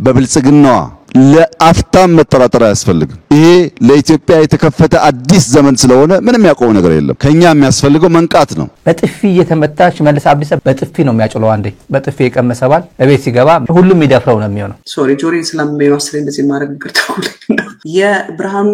በብልጽግናዋ ለአፍታም መጠራጠር ያስፈልግም ይሄ ለኢትዮጵያ የተከፈተ አዲስ ዘመን ስለሆነ ምንም ያቆመ ነገር የለም ከኛ የሚያስፈልገው መንቃት ነው በጥፊ የተመታች መልስ አብዲሳ በጥፊ ነው የሚያጨለው አንዴ በጥፊ የቀመሰባል ለቤት ሲገባ ሁሉም ይደፍረው ነው የሚሆነው ጆሪ ስለማይነው አስሬ እንደዚህ ማድረግ ይቀርታው የብርሃኑ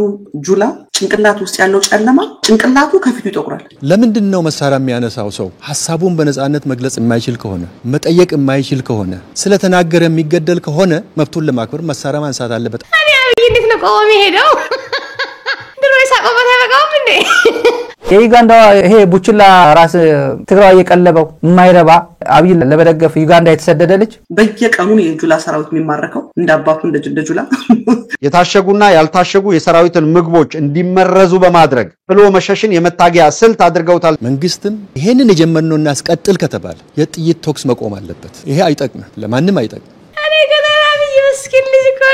ጁላ ጭንቅላቱ ውስጥ ያለው ጨለማ ጭንቅላቱ ከፊቱ ይጠቁራል ለምንድነው መሳሪያ የሚያነሳው ሰው ሐሳቡን በነጻነት መግለጽ የማይችል ከሆነ መጠየቅ የማይችል ከሆነ ስለተናገረ የሚገደል ከሆነ መብቱን ለማክበር መሳሪያ ማንሳት አለበት እኔ እንዴት ነው ቆሞ ሄደው ድሮ ይሳቀበት ያበቃው እንዴ የዩጋንዳ ይሄ ቡችላ ራስ ትግራይ የቀለበው የማይረባ አብይ ለበደገፍ ዩጋንዳ የተሰደደ ልጅ በየቀኑ የጁላ ሰራዊት የሚማረከው እንዳባቱ እንደ ጁላ የታሸጉና ያልታሸጉ የሰራዊትን ምግቦች እንዲመረዙ በማድረግ ብሎ መሸሽን የመታጊያ ስልት አድርገውታል መንግስትም ይሄንን የጀመርነው እናስቀጥል ከተባለ የጥይት ቶክስ መቆም አለበት ይሄ አይጠቅም ለማንም አይጠቅም እኔ ገና አብይ መስኪን ልጅ እኮ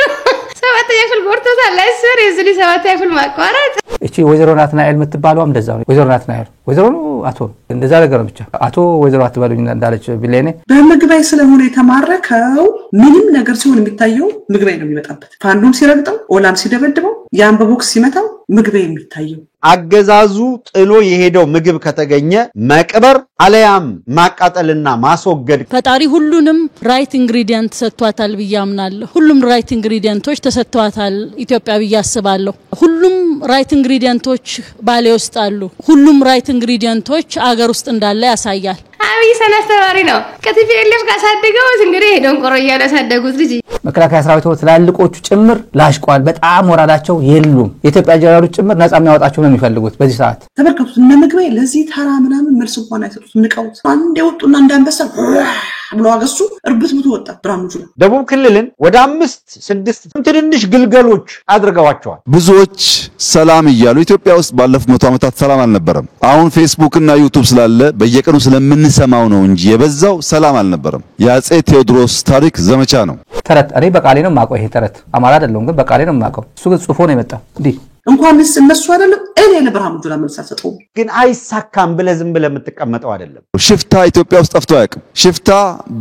ሰባት ያፍል ጎርቶታል አይሰር የዚህ ሰባት ያፍል ማቋረጥ እቺ ወይዘሮ ናትናኤል የምትባለው እንደዛው ወይዘሮ ናትናኤል ወይዘሮ አቶ እንደዛ ነገር ብቻ አቶ ወይዘሮ አትባሉኝ እንዳለች ቢሌኔ በመግባይ ስለሆነ የተማረከው ምንም ነገር ሲሆን የሚታየው ምግባይ ነው የሚመጣበት ፋንዱም ሲረግጠው ኦላም ሲደበድበው ያን በቦክስ ሲመታው ምግባይ የሚታየው አገዛዙ ጥሎ የሄደው ምግብ ከተገኘ መቅበር አለያም ማቃጠልና ማስወገድ ፈጣሪ ሁሉንም ራይት ኢንግሪዲየንት ሰጥቷታል ብያምናለሁ ሁሉም ራይት ኢንግሪዲየንቶች ተሰጥቷታል ኢትዮጵያ ብያስባለሁ ሁሉም ራይት ኢንግሪዲየንቶች ባሌ ውስጥ አሉ ሁሉም ራይት ኢንግሪዲየንቶች አገር ውስጥ እንዳለ ያሳያል አብይ ሰናስተባሪ ነው ከቲፒኤልኤፍ ጋር ሳደገው እንግዲህ ሄዶን ቆሮያለ ሳደጉት ልጅ መከላከያ ሰራዊቱ ትላልቆቹ ጭምር ላሽቋል በጣም ወራዳቸው የሉም የኢትዮጵያ ጀነራሎች ጭምር ነፃ የሚያወጣቸው ነው የሚፈልጉት በዚህ ሰዓት ተበርከቱ እነ ምግባይ ለዚህ ተራ ምናምን መልስ እንኳን አይሰጡት ንቀውት አንዴ ወጡና እንዳንበሳ ብሎ አገሱ እርብትብቱ ወጣ ብርሃኑ ጁላ ደቡብ ክልልን ወደ 5-6 ትንንሽ ግልገሎች አድርገዋቸዋል ብዙዎች ሰላም ይያሉ ኢትዮጵያ ውስጥ ባለፉት 100 ዓመታት ሰላም አልነበረም አሁን ፌስቡክ እና ዩቲዩብ ስላለ በየቀኑ ስለምንሰማው ነው እንጂ የበዛው ሰላም አልነበረም ያጼ ቴዎድሮስ ታሪክ ዘመቻ ነው ተረት እኔ በቃሌ ነው ማቀው ይሄ ተረት አማራ አይደለም ግን በቃሌ ነው ማቀው እሱ ግን ጽፎ ነው የመጣው እንዴ እንኳንስ እነሱ አይደለም እኔ ለብርሃኑ ጁላ መልስ አልሰጠው ግን አይሳካም ብለዝም ብለምትቀመጠው አይደለም ሽፍታ ኢትዮጵያ ውስጥ ጠፍቶ አያውቅም ሽፍታ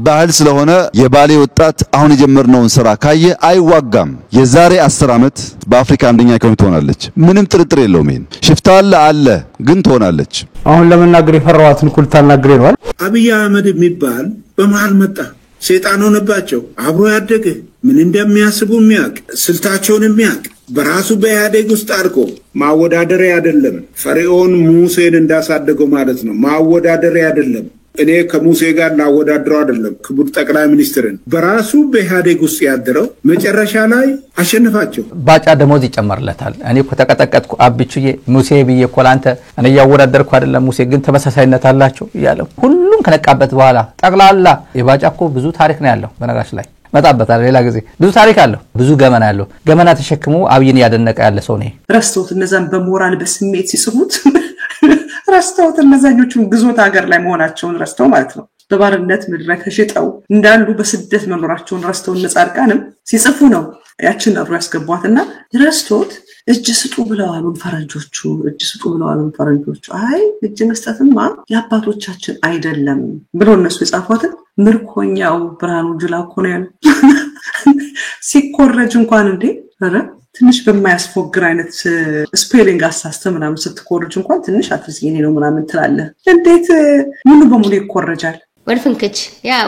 ባህል ስለሆነ የባሌ ወጣት አሁን የጀመርነውን ስራ ካየ አይዋጋም የዛሬ 10 ዓመት በአፍሪካ አንደኛ ኢኮኖሚ ትሆናለች ምንም ጥርጥር የለውም ይሄን ሽፍታ አለ ግን ትሆናለች አሁን ለመናገር የፈራዋትን ኩል ታናግሬ ነው አብይ አህመድ የሚባል በመሃል መጣ ሸይጣን ሆነባቸው አብሮ ያደገ ምን እንደሚያስቡ የሚያቅ ስልታቸውን የሚያቅ በራሱ በኢህአዴግ ውስጥ አድርጎ ማወዳደሪያ አይደለም ፈርዖን ሙሴን እንዳሳደገው ማለት ነው ማወዳደሪያ አይደለም እኔ ከሙሴ ጋር ላወዳድረው አይደለም ክቡር ጠቅላይ ሚኒስትርን በራሱ በኢህአዴግ ውስጥ ያደረው መጨረሻ ላይ አሸነፋቸው ባጫ ደሞዝ ይጨመርለታል እኔ እኮ ተቀጠቀጥኩ አብቹዬ ሙሴ ብዬ ኮላንተ እኔ ያወዳደርኩ አይደለም ሙሴ ግን ተመሳሳይነት አላቸው ይያለው ሁሉም ከነቃበት በኋላ ጠቅላላ የባጫ እኮ ብዙ ታሪክ ነው ያለው በነጋሽ ላይ መጣበታል ሌላ ጊዜ ብዙ ታሪክ አለው ብዙ ገመና ያለው ገመና ተሸክሞ አብይን ያደነቀ ያለ ሰው ነው ረስተውት እነዛን በሞራል በስሜት ሲጽፉት ረስተውት እነዛኞቹን ግዞት ሀገር ላይ መሆናቸውን ረስተው ማለት ነው በባርነት ምድረ ተሽጠው እንዳሉ በስደት መኖራቸውን ረስተው ነጻርቃንም ሲጽፉ ነው ያችን አብሮ ያስገቧትና ረስተውት እጅ ስጡ ብለዋል ፈረንጆቹ አይ እጅ መስጠትማ ያባቶቻችን አይደለም ብሎ እነሱ የጻፏት ምርኮኛው ብርሃኑ ጁላ እኮ ነው ያለው ሲኮረጅ እንኳን እንዴ አረ ትንሽ በማያስፎግር አይነት ስፔሊንግ አሳስተም ምናምን ስትኮርጅ እንኳን ትንሽ አትዝጊኔ ነው ምናምን ትላለ እንዴት ሙሉ በሙሉ ይኮረጃል ወንፍንክች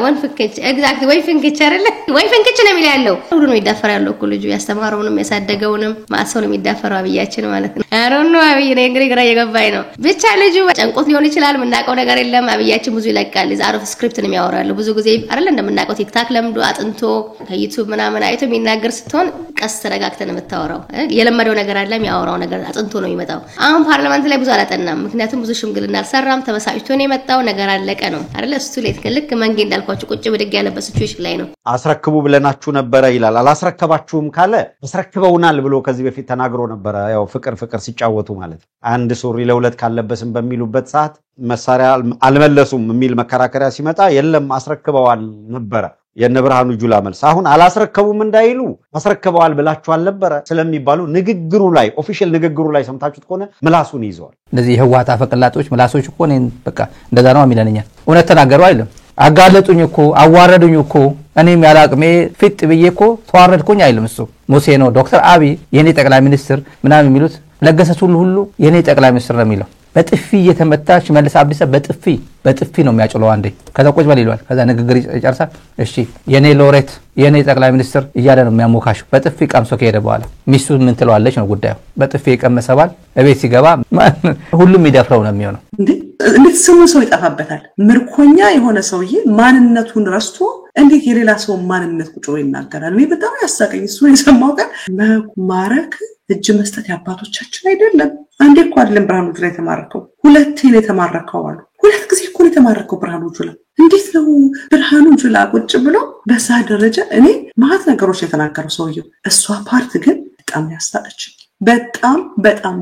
ወንፍንክች ኤግዛክትሊ ወንፍንክች አይደለ ወንፍንክች ነው የሚለው ሁሉ ነው ይዳፈር ያለው እኮ ልጁ ያስተማረውንም ያሳደገውንም ማሰው ነው የሚዳፈረው አብያችን ማለት ነው አሮን ነው አብይ ነው እንግዲህ ግራ የገባኝ ነው ብቻ ልጁ ጨንቆት ሊሆን ይችላል ምናቀው ነገር የለም አብያችን ብዙ ይለቃል ዛሬ ስክሪፕት ነው የሚያወራሉ ብዙ ጊዜ አይደለ እንደምናቀው ቲክታክ ለምዶ አጥንቶ ከዩቲዩብ ምናምን አይቶ የሚናገር ስትሆን ቀስ ተረጋግተን የምታወራው የለመደው ነገር አለ የሚያወራው ነገር አጥንቶ ነው የሚመጣው አሁን ፓርላመንት ላይ ብዙ አላጠናም ምክንያቱም ብዙ ሽምግልና አልሰራም ተበሳጭቶ ነው የመጣው ነገር አለቀ ነው አይደለ እሱ ከልክ መንጌ እንዳልኳችሁ ቁጭ ብድግ ያለበት ሲቹዌሽን ላይ ነው አስረክቡ ብለናችሁ ነበር ይላል አላስረከባችሁም ካለ አስረክበውናል ብሎ ከዚህ በፊት ተናግሮ ነበር ያው ፍቅር ሲጫወቱ ማለት አንድ ሱሪ ለሁለት ካለበስም በሚሉበት ሰዓት መሳሪያ አልመለሱም የሚል መከራከሪያ ሲመጣ የለም አስረክበዋል ነበር የነብርሃኑ ጁላ መልስ አሁን አላስረከቡም እንዳይሉ አስረክበዋል ብላችኋል ነበር ስለሚባሉ ንግግሩ ላይ ኦፊሻል ንግግሩ ላይ ሰምታችሁት ከሆነ ምላሱን ይዘዋል እንደዚህ የህዋታ ፈቀላጦች ምላሶች እኮ ነን በቃ እንደዛ ነው የሚለንኛ እውነት ተናገሩ አይደለም አጋለጡኝ እኮ አዋረዱኝ እኮ እኔም ያላቅሜ ፍጥ ብዬ እኮ ተዋረድኩኝ አይልም እሱ ሙሴ ነው ዶክተር አብይ የኔ ጠቅላይ ሚኒስትር ምናምን የሚሉት ለገሰት ሁሉ የኔ ጠቅላይ ሚኒስትር ነው የሚለው በጥፊ እየተመታች መልስ አብዲሳ በጥፊ ነው የሚያጭለው አንዴ ከዛ ቁጭ በል ይሏል ከዛ ንግግር ይጨርሳል እሺ የኔ ሎሬት የኔ ጠቅላይ ሚኒስትር እያለ ነው የሚያሞካሽ በጥፊ ቀምሶ ከሄደ በኋላ ሚስቱ ምን ትለዋለች ነው ጉዳዩ በጥፊ የቀመሰባል እቤት ሲገባ ሁሉም ይደፍረው ነው የሚሆነው እንዴት ስሙ ሰው ይጣፋበታል ምርኮኛ የሆነ ሰውዬ ማንነቱን ረስቶ እንዴት የሌላ ሰው ማንነት ቁጭ ብሎ ይናገራል እኔ በጣም ያሳቀኝ እሱ የሰማው ቀን ማረክ እጅ መስጠት ያባቶቻችን አይደለም አንዴ እኮ አይደለም ብርሃኑ ጁላ የተማረከው ሁለቴ ነው የተማረከው አሉ ሁለት ጊዜ እኮ ነው የተማረከው ብርሃኑ ጁላ እንዴት ነው ብርሃኑ ጁላ ቁጭ ብሎ በዛ ደረጃ እኔ ማት ነገሮች የተናገረው ሰውየው እሷ ፓርት ግን በጣም ያሳቀችኝ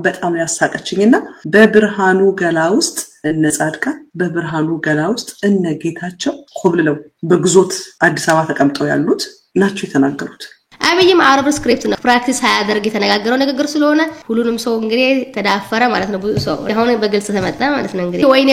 በጣም ያሳቀችኝና በብርሃኑ ገላ ውስጥ እነ ጻድቃን በብርሃኑ ገላ ውስጥ እነ ጌታቸው ኮብልለው በግዞት አዲስ አበባ ተቀምጠው ያሉት ናቸው የተናገሩት አብይም አረብ ስክሪፕት ነው ፕራክቲስ ያደርግ የተነጋገረው ነገር ስለሆነ ሁሉንም ሰው እንግዲህ ተዳፈረ ማለት ነው ብዙ ሰው አሁን በግልጽ ተመጣ ማለት ነው እንግዲህ ወይኔ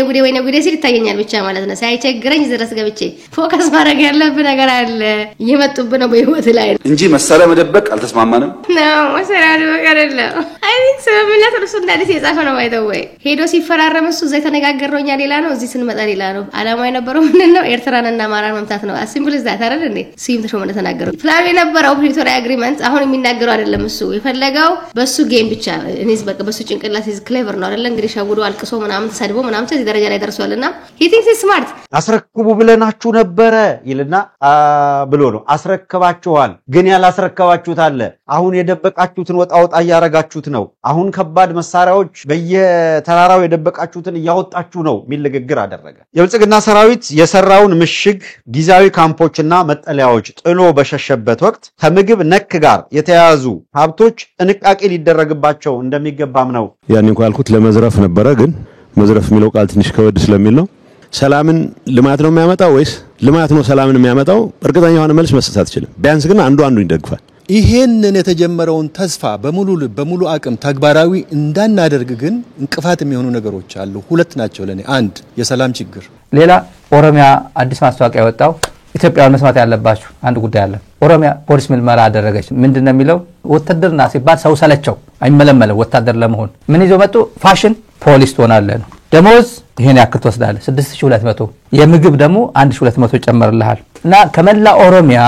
ጉዴ ሲል ይታየኛል ብቻ ማለት ነው ሳይቸግረኝ ድረስ ገብቼ ፎከስ ማድረግ ያለብን ነገር አለ እየመጡብን ነው በህይወት ላይ እንጂ መሳሪያ መደበቅ አልተስማማንም ነው መሳሪያ መደበቅ አይደለም አይ ቲንክ ሰብምናት እርሱ እንዳዲስ የጻፈ ነው አይተወይ ሄዶ ሲፈራረም እሱ ዘይ ተነጋገረውኛ ሌላ ነው እዚህ ስንመጣ ሌላ ነው አላማው የነበረው ምንድነው ኤርትራንና አማራን መምታት ነው ሲምፕል ዛት አይደል እንዴ ሲም ተሾመ እንደተናገረው ፍላም የነበረው ፕሪቶሪያ አግሪመንት አሁን የሚናገረው አይደለም እሱ የፈለገው በሱ ጌም ብቻ እኔስ በቃ በሱ ጭንቅላት is clever ነው አይደል እንግዲህ ሻጉዶ አልቅሶ ምናምን ተሰድቦ ምናምን እዚህ ደረጃ ላይ ደርሷልና he thinks he's smart አስረክቡ ብለናችሁ ነበር ይልና ብሎ ነው አስረክባችኋል ግን ያላስረከባችሁት አለ አሁን የደበቃችሁትን ወጣ ያረጋችሁት ነው አሁን ከባድ መሳሪያዎች በየተራራው የደበቃችሁትን ያወጣችሁ ነው ሚልግግር አደረገ የብልጽግና ሰራዊት የሰራውን ምሽግ ጊዜያዊ ካምፖችና መጠለያዎች ጥሎ በሸሸበት ወቅት ከምግብ ነክ ጋር የተያዙ ሀብቶች ጥንቃቄ ሊደረግባቸው እንደሚገባም ነው ያን እንኳን አልኩት ለመዝረፍ ነበረ ግን መዝረፍ የሚለው ቃል ትንሽ ከወድ ስለሚል ነው ሰላምን ልማት ነው የሚያመጣው ወይስ ልማት ነው ሰላምን የሚያመጣው እርግጠኛ የሆነ መልስ መስጠት አትችልም ቢያንስ ግን አንዱ ይደግፋል ይሄንን የተጀመረውን ተስፋ በሙሉ አቅም ተግባራዊ እንዳናደርግ ግን እንቅፋት የሚሆኑ ነገሮች አሉ ሁለት ናቸው ለኔ አንድ የሰላም ችግር ሌላ ኦሮሚያ አዲስ ማስታወቂያ ያወጣው ኢትዮጵያውን መስማት ያለባችሁ አንድ ጉዳይ አለ ኦሮሚያ ፖሊስ ምልመላ አደረገች ምንድነው የሚለው ወታደርና ሲባል ሰው ሰለቸው አይመለመለም ወታደር ለመሆን ምን ይዞ መጡ ፋሽን ፖሊስ ትሆናለህ ነው ደሞዝ ይሄን ያክል ትወስዳለህ 6200 የምግብ ደግሞ 1200 ጨመርልሃል እና ከመላ ኦሮሚያ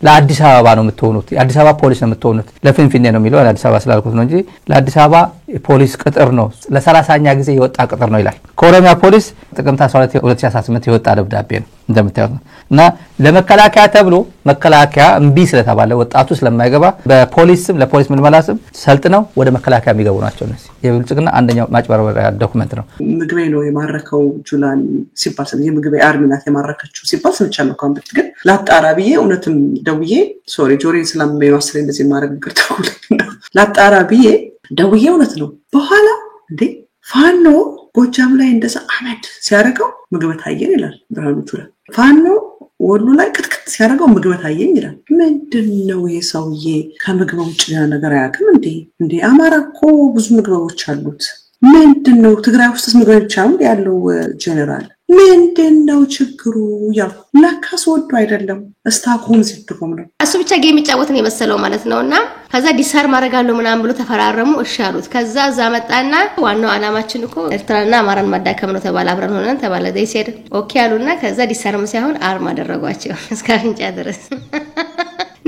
ለአዲስ አበባ ነው የምትሆኑት አዲስ አበባ ፖሊስ ነው የምትሆኑት ለፍንፍኔ ነው የሚለው አዲስ አበባ ስላልኩት ነው እንጂ ለአዲስ አበባ ፖሊስ ቅጥር ነው ለ30ኛ ጊዜ የወጣ ቅጥር ነው ይላል ከኦሮሚያ ፖሊስ ጥቅምት 12 2018 የወጣ ደብዳቤ ነው እንደምታዩት እና ለመከላከያ ተብሎ መከላከያ እምቢ ስለተባለ ወጣቱ ስለማይገባ በፖሊስም ለፖሊስ ምልመላስም ሰልጥነው ወደ መከላከያ የሚገቡ ናቸው እነዚህ የብልጽግና አንደኛው ማጭበርበሪያ ዶክመንት ነው ምግቤ ነው የማረከው ጁላን ሲባል የምግቤ አርሚናት የማረከችው ሲባል ሰምቻለሁ ካምብት ግን ላጣራ ብዬ እውነትም ደውዬ ሶሪ ጆሪ ስለምበይ ነው አስሬ እንደዚህ ማረግ ግርታው ላጣራ ብዬ ደውዬ እውነት ነው በኋላ እንዴ ፋኖ ጎጃም ላይ እንደዛ አመድ ሲያረጋው ምግብ ታየን ይላል ብርሃኑ ጁላ ፋኖ ወሎ ላይ ክትክት ሲያረጋው ምግብ ታየን ይላል ምንድነው የሰውዬ ከምግብ ውጭ ነገር አያውቅም እንዴ አማራ እኮ ብዙ ምግቦች አሉት ምንድነው ትግራይ ውስጥ ምግብ ብቻ ያለው ጀነራል ምንድነው ችግሩ ያው ለካስ ወዶ አይደለም እስታኮም ሲድቆም ነው እሱ ብቻ ጌም ይጫወትን የመሰለው ማለት ነውና ከዛ ዲሳር ማረጋለው ምናምን ብሎ ተፈራረሙ እሺ አሉት ከዛ መጣና ዋናው አላማችን እኮ ኤርትራና አማራን ማዳከም ነው ተባለ አብረን ሆነን ተባለ ዘይሴድ ኦኬ አሉና ከዛ ዲሳርም ሳይሆን አርማ አደረጓቸው እስካፍንጫ ድረስ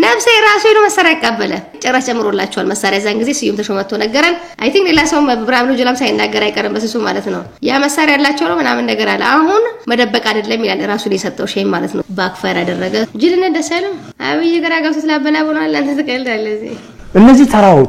ነብሴ ራሱ ነው መሳሪያ ያቀበለ ጭራሽ ጨምሮላቸዋል መሳሪያ ዛን ጊዜ ሲዩም ተሾመቶ ነገረን አይ ቲንክ ሌላ ሰው ብርሃኑ ጁላም ሳይናገር አይቀርም በስሱ ማለት ነው ያ መሳሪያ ያላቸው ነው ምናምን ነገር አለ አሁን መደበቅ አይደለም ይላል ራሱ የሰጠው ሼም ማለት ነው ባክፋር ያደረገ ጅልነት ደሳለም አብይ ገራጋው ስለአበላ ሆኗል አንተ ተቀልዳለህ እነዚህ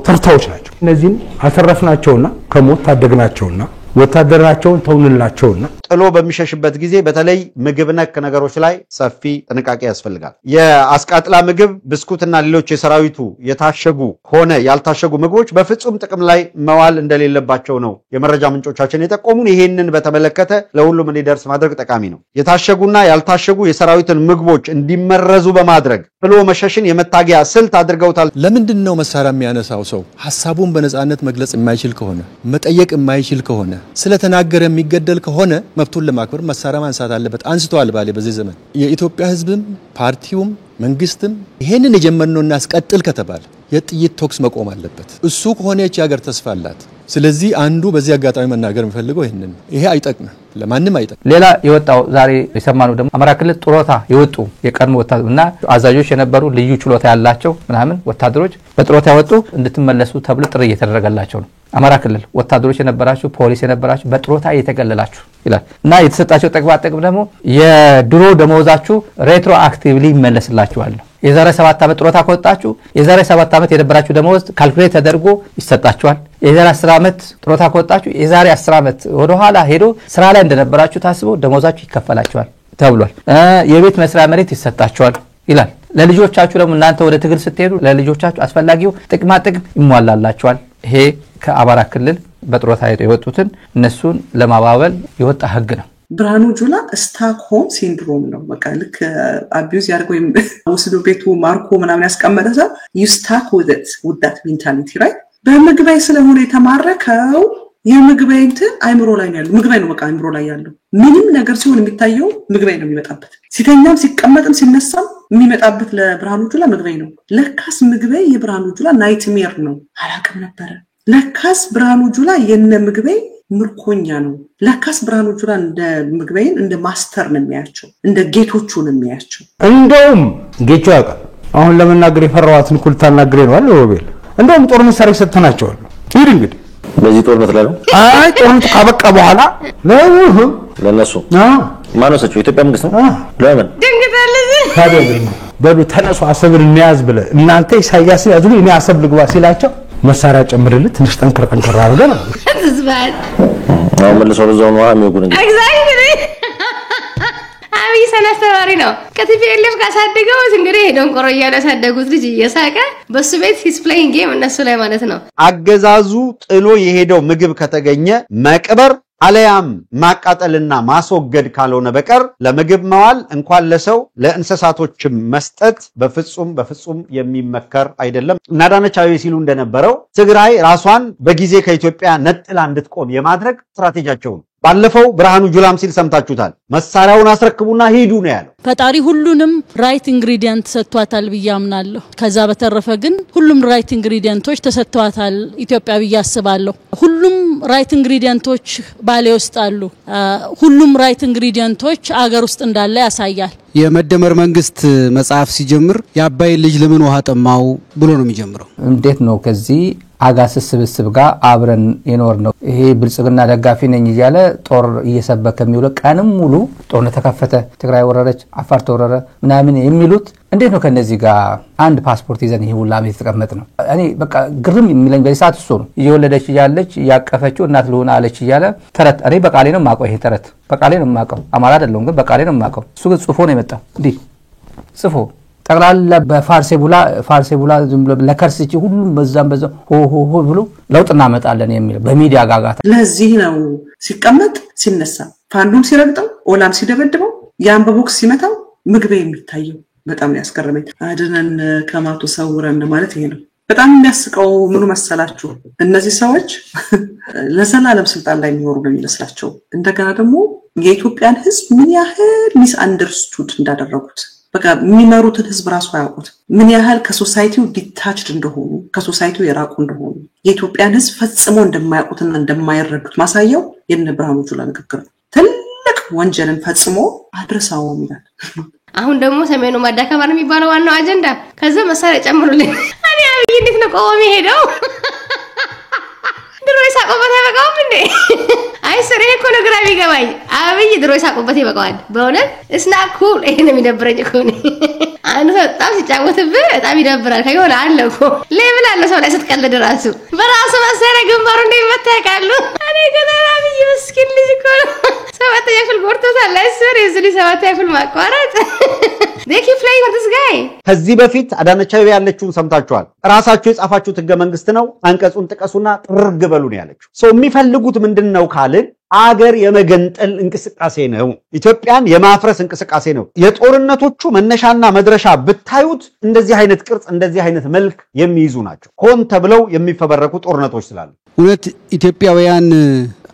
ተርታዎች ናቸው እነዚህን አተረፍናቸውና ከሞት ታደግናቸውና ወታደራቸውን ተውንላቸውና ጥሎ በሚሸሽበት ጊዜ በተለይ ምግብ ነክ ነገሮች ላይ ሰፊ ጥንቃቄ ያስፈልጋል የአስቃጥላ ምግብ ብስኩትና ሌሎች የሰራዊቱ የታሸጉ ሆነ ያልታሸጉ ምግቦች በፍጹም ጥቅም ላይ መዋል እንደሌለባቸው ነው የመረጃ ምንጮቻችን የጠቆሙን ይሄንን በተመለከተ ለሁሉም እንዲደርስ ማድረግ ጠቃሚ ነው የታሸጉና ያልታሸጉ የሰራዊትን ምግቦች እንዲመረዙ በማድረግ ጥሎ መሸሽን የመታገያ ስልት አድርገውታል ለምንድነው መሳሪያ የሚያነሳው ሰው ሐሳቡን በነጻነት መግለጽ የማይችል ከሆነ መጠየቅ የማይችል ከሆነ ስለተናገረ የሚገደል ከሆነ መብቱን ለማክበር መሳሪያ ማንሳት አለበት። አንስተዋል ባለ በዚህ ዘመን የኢትዮጵያ ህዝብም ፓርቲውም መንግስትም ይሄንን የጀመርነው እናስቀጥል ከተባለ የጥይት ቶክስ መቆም አለበት። እሱ ከሆነ እቺ ሀገር ተስፋ አላት። ስለዚህ አንዱ በዚህ አጋጣሚ መናገር የምፈልገው ይሄንን ይሄ አይጠቅምም፣ ለማንም አይጠቅም። ሌላ የወጣው ዛሬ የሰማነው ደግሞ አማራ ክልል ጡረታ የወጡ የቀድሞ ወታደሮችና አዛዦች የነበሩ ልዩ ችሎታ ያላቸው ምናምን ወታደሮች በጡረታ ያወጡ እንድትመለሱ ተብሎ ጥሪ እየተደረገላቸው ነው። አማራ ክልል ወታደሮች የነበራችሁ ፖሊስ የነበራችሁ በጡረታ እየተገለላችሁ ይላል እና የተሰጣቸው ጥቅም ደግሞ የድሮ ደሞዛችሁ ሬትሮ አክቲቭሊ ይመለስላችኋል። የዛሬ 7 ዓመት ጡረታ ከወጣችሁ የዛሬ 7 ዓመት የነበራችሁ ደሞዝ ካልኩሌት ተደርጎ ይሰጣችኋል። የዛሬ 10 ዓመት ጡረታ ከወጣችሁ የዛሬ 10 ዓመት ወደ ኋላ ሄዶ ስራ ላይ እንደነበራችሁ ታስቦ ደሞዛችሁ ይከፈላችኋል ተብሏል። የቤት መስሪያ መሬት ይሰጣችኋል ይላል። ለልጆቻችሁ ደግሞ እናንተ ወደ ትግል ስትሄዱ ለልጆቻችሁ አስፈላጊው ጥቅማ ጥቅም ይሟላላችኋል። ይሄ ከአማራ ክልል በጡረታ የወጡትን እነሱን ለማባበል የወጣ ህግ ነው። ብርሃኑ ጁላ ስታክሆም ሲንድሮም ነው። በቃ ልክ አቢዩዝ ያደርገው ወስዶ ቤቱ ማርኮ ምናምን ያስቀመጠ ሰው you stuck with that mentality right። በምግባይ ስለሆነ የተማረከው የምግባይ እንትን አይምሮ ላይ ያለው ምግባይ ነው። በቃ አይምሮ ላይ ያለው ምንም ነገር ሲሆን የሚታየው ምግባይ ነው የሚመጣበት። ሲተኛም ሲቀመጥም ሲነሳም የሚመጣበት ለብርሃኑ ጁላ ምግባይ ነው። ለካስ ምግባይ የብርሃኑ ጁላ ናይትሜር ነው። አላውቅም ነበር። ለካስ ብርሃኑ ጁላ የነ ምግባይ ምርኮኛ ነው። ለካስ ብርሃኑ ጁላ እንደ ምግባይን እንደ ማስተር ነው የሚያቸው፣ እንደ ጌቶቹ ነው የሚያቸው። እንደውም ጌቾ ያውቃል። አሁን ለመናገር የፈራዋትን ኩል ታናግሬ ነው አለ ወቤል። እንደውም ጦር መሳሪያ ሰጥተናቸዋል። ይሄድ እንግዲህ በዚህ ጦርነት ላይ ነው። አይ ጦርነቱ ካበቃ በኋላ ለነሱ ማን ወሰደው? ኢትዮጵያ መንግስት ነው። ለምን ደንግጣለህ? ታዲያ በሉ ተነሱ አሰብን እንያዝ ብለ እናንተ ኢሳያስ ያዙ እኔ አሰብ ልግባ ሲላቸው መሳሪያ ጨምርልህ ትንሽ ጠንከር አድርገን ዝባል ነው መልሶ በዛው ነው የሚያጉን እንግዲህ ኤግዛክትሊ አብይ ሰነስተዋሪ ነው። ከቲፒኤልኤፍ ጋር ሳደገው እንግዲህ ዶንቆሮ እያለ ያሳደጉት ልጅ እየሳቀ በሱ ቤት ሂስ ፕሌይንግ ጌም እነሱ ላይ ማለት ነው። አገዛዙ ጥሎ የሄደው ምግብ ከተገኘ መቅበር አለያም ማቃጠልና ማስወገድ ካልሆነ በቀር ለምግብ መዋል እንኳን ለሰው ለእንስሳቶችም መስጠት በፍጹም የሚመከር አይደለም። ናዳነች አቤቤ ሲሉ እንደነበረው ትግራይ ራሷን በጊዜ ከኢትዮጵያ ነጥላ እንድትቆም የማድረግ ስትራቴጂያቸው ነው። ባለፈው ብርሃኑ ጁላም ሲል ሰምታችሁታል። መሳሪያውን አስረክቡና ሂዱ ነው ያለው። ፈጣሪ ሁሉንም ራይት ኢንግሪዲየንት ሰጥቷታል ብዬ አምናለሁ። ከዛ በተረፈ ግን ሁሉም ራይት ኢንግሪዲየንቶች ተሰጥቷታል ኢትዮጵያ ብዬ አስባለሁ። ሁሉም ራይት ኢንግሪዲየንቶች ባሌ ውስጥ አሉ። ሁሉም ራይት ኢንግሪዲየንቶች አገር ውስጥ እንዳለ ያሳያል። የመደመር መንግስት መጽሐፍ ሲጀምር የአባይ ልጅ ለምን ውሃ ጠማው ብሎ ነው የሚጀምረው። እንዴት ነው ከዚህ አጋስስ ስብስብ ጋር አብረን የኖር ነው? ይሄ ብልጽግና ደጋፊ ነኝ እያለ ጦር እየሰበከ የሚውለው ቀንም ሙሉ ጦርነት ተከፈተ፣ ትግራይ ወረረች፣ አፋር ተወረረ ምናምን የሚሉት እንዴት ነው ከነዚህ ጋር አንድ ፓስፖርት ይዘን ይሄ ሁላ ዓመት ተቀመጥ ነው? እኔ በቃ ግርም የሚለኝ በዚህ ሰዓት እሱ ነው። እየወለደች እያለች ያቀፈችው እናት ልሆና አለች እያለ ተረት እኔ በቃሌ ነው የማውቀው። ይሄ ተረት በቃሌ ነው የማውቀው። አማራ አይደለም ግን በቃሌ ነው የማውቀው። እሱ ግን ጽፎ ነው የመጣው። እንዲህ ጽፎ ጠቅላላ በፋርሴቡላ ዝም ብሎ ለከርስቺ ሁሉም በዛም ሆ ብሎ ለውጥ እናመጣለን የሚል በሚዲያ ጋጋታ። ለዚህ ነው ሲቀመጥ ሲነሳ ፋንዱም ሲረግጠው ኦላም ሲደበድበው ያን በቦክስ ሲመታው ምግብ የሚታየው በጣም ያስገረመኝ። አድነን ከማቱ ሰውረን ማለት ይሄ ነው። በጣም የሚያስቀው ምኑ መሰላችሁ? እነዚህ ሰዎች ለዘላለም ስልጣን ላይ የሚኖሩ ነው የሚመስላቸው። እንደገና ደግሞ የኢትዮጵያን ሕዝብ ምን ያህል ሚስ አንደርስቱድ እንዳደረጉት በቃ የሚመሩትን ህዝብ ራሱ ያውቁት ምን ያህል ከሶሳይቲው ዲታችድ እንደሆኑ ከሶሳይቲው የራቁ እንደሆኑ የኢትዮጵያን ህዝብ ፈጽሞ እንደማያውቁትና እንደማይረዱት ማሳያው የነ ብርሃኑ ጁላ ንግግር ነው። ትልቅ ወንጀልን ፈጽሞ አድርሳው ይላል። አሁን ደግሞ ሰሜኑ ማዳከማር የሚባለው ዋናው አጀንዳ ከዛ መሳሪያ ጨምሩልኝ። እኔ አብይ እንዴት ነው ቆሞ ሄደው ድሮ ይሳቆበት አይበቃውም እንዴ? አይ ስሬ እኮ ነው ግራ ቢገባኝ። አብይ ድሮ ይሳቆበት ይበቃዋል። በእውነት እስና ኩል ይሄ ነው የሚደብረኝ እኮ ነው። አንተ በጣም ሲጫወትብህ በጣም ይደብራል። ከሆነ አለ እኮ ሌብል አለ ሰው ላይ ስትቀልድ ራሱ በራሱ መሳሪያ ግንባሩ እንደሚመታ ያውቃሉ። እኔ ገና አብይ ምስኪን ልጅ እኮ ነው። ሰባተኛ ክፍል ቦርቶታል ላይ ስር የዚህ ሰባተኛ ክፍል ማቋረጥ they keep playing with this guy። ከዚህ በፊት አዳነች አቤቤ ያለችውን ሰምታችኋል። ራሳችሁ የጻፋችሁት ህገ መንግስት ነው፣ አንቀጹን ጥቀሱና ጥርግ በሉ ነው ያለችው። ሰው የሚፈልጉት ምንድነው ካልን አገር የመገንጠል እንቅስቃሴ ነው፣ ኢትዮጵያን የማፍረስ እንቅስቃሴ ነው። የጦርነቶቹ መነሻና መድረሻ ብታዩት እንደዚህ አይነት ቅርጽ እንደዚህ አይነት መልክ የሚይዙ ናቸው። ሆን ተብለው የሚፈበረኩ ጦርነቶች ስላሉ እውነት ኢትዮጵያውያን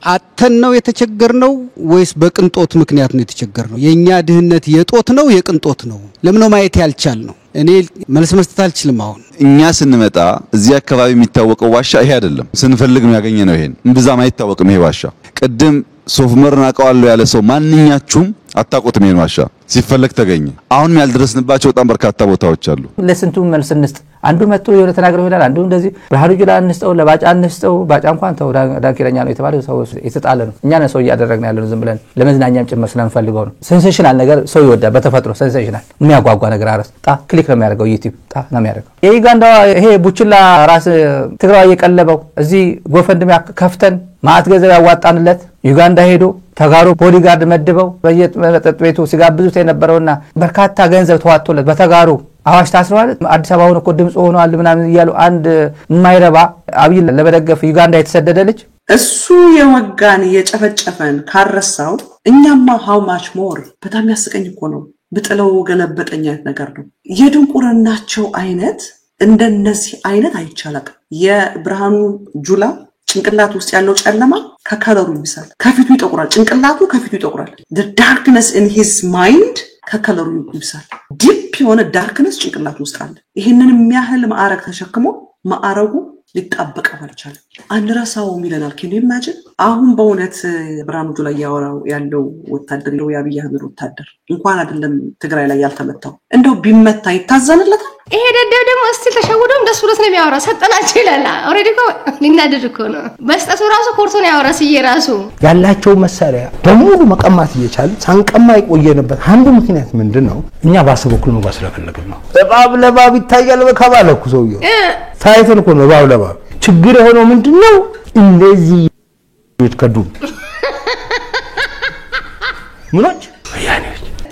አተን ነው የተቸገርነው ወይስ በቅንጦት ምክንያት ነው የተቸገርነው? የኛ ድህነት የጦት ነው የቅንጦት ነው? ለምን ነው ማየት ያልቻልነው? እኔ መልስ መስጠት አልችልም። አሁን እኛ ስንመጣ እዚህ አካባቢ የሚታወቀው ዋሻ ይሄ አይደለም። ስንፈልግ ነው ያገኘነው። ይሄን እምብዛም አይታወቅም ይሄ ዋሻ። ቅድም ሶፍመርን አውቀዋለሁ ያለ ሰው ማንኛችሁም አታውቁትም ይሄን ዋሻ። ሲፈለግ ተገኘ። አሁንም ያልደረስንባቸው በጣም በርካታ ቦታዎች አሉ። ለስንቱ መልስ እንስጥ። አንዱ መጥቶ የሆነ ተናግረው ይላል፣ አንዱ እንደዚህ ብርሃኑ ጁላ እንስጠው፣ ለባጫ እንስጠው። ባጫ እንኳን ተው ዳንኪረኛ ነው የተባለው ሰው የተጣለ ነው። እኛ ነው ሰው እያደረግን ያለነው ዝም ብለን ለመዝናኛም ጭምር ስለምንፈልገው ነው። ሴንሴሽናል ነገር ሰው ይወዳል በተፈጥሮ ሴንሴሽናል የሚያጓጓ ነገር አረስ ክሊክ ነው የሚያደርገው ዩቲዩብ ነው የሚያደርገው። የዩጋንዳ ይሄ ቡችላ ራስ ትግራይ የቀለበው እዚህ ጎፈንድም ከፍተን ማአት ገንዘብ ያዋጣንለት ዩጋንዳ ሄዶ ተጋሩ ቦዲጋርድ መድበው በየመጠጥ ቤቱ ሲጋብዙት የነበረውና በርካታ ገንዘብ ተዋጥቶለት በተጋሩ አዋሽ ታስረዋል። አዲስ አበባ ሆኖ እኮ ድምጽ ሆኗል ምናምን እያሉ አንድ የማይረባ አብይ ለመደገፍ ዩጋንዳ የተሰደደ ልጅ እሱ የወጋን የጨፈጨፈን ካረሳው እኛማ how much more በጣም ያስቀኝ እኮ ነው። ብጥለው ገለበጠኝ አይነት ነገር ነው። የድንቁርናቸው አይነት እንደነዚህ አይነት አይቻላል። የብርሃኑ ጁላ ጭንቅላቱ ውስጥ ያለው ጨለማ ከከለሩ ይብሳል፣ ከፊቱ ይጠቁራል። ጭንቅላቱ ከፊቱ ይጠቁራል። the darkness in his mind ከከለሩ ይብሳል። ዲፕ የሆነ ዳርክነስ ጭንቅላቱ ውስጥ አለ። ይሄንን የሚያህል ማዕረግ ተሸክሞ ማዕረጉ ሊጣበቅ አልቻለም። አንረሳውም ይለናል። can you imagine? አሁን በእውነት ብርሃኑ ጁላ ያወራው ያለው ወታደር ነው የአብይ አህመድ ወታደር እንኳን አይደለም ትግራይ ላይ ያልተመታው እንደው ቢመታ ይታዘንለታል። ይሄ ደደብ ደግሞ እስቲ ተሸውዶም ደስ ብሎት ነው የሚያወራ። ሰጠናቸው ይላል። ኦሬዲ እኮ ሊናደድ እኮ ነው። በስጠቱ ራሱ ኮርቶ ነው ያወራ። ሲዬ ራሱ ያላቸው መሳሪያ በሙሉ መቀማት እየቻለ ሳንቀማ የቆየንበት አንዱ ምክንያት ምንድነው? እኛ ባሰ በኩል ነው ባስረፈለግን ነው። ለባብ ይታያል በከባለኩ ሰውየው ታይተን እኮ ነው ለባብ ችግር የሆነው ምንድነው? እንደዚህ ከዱ ምኖች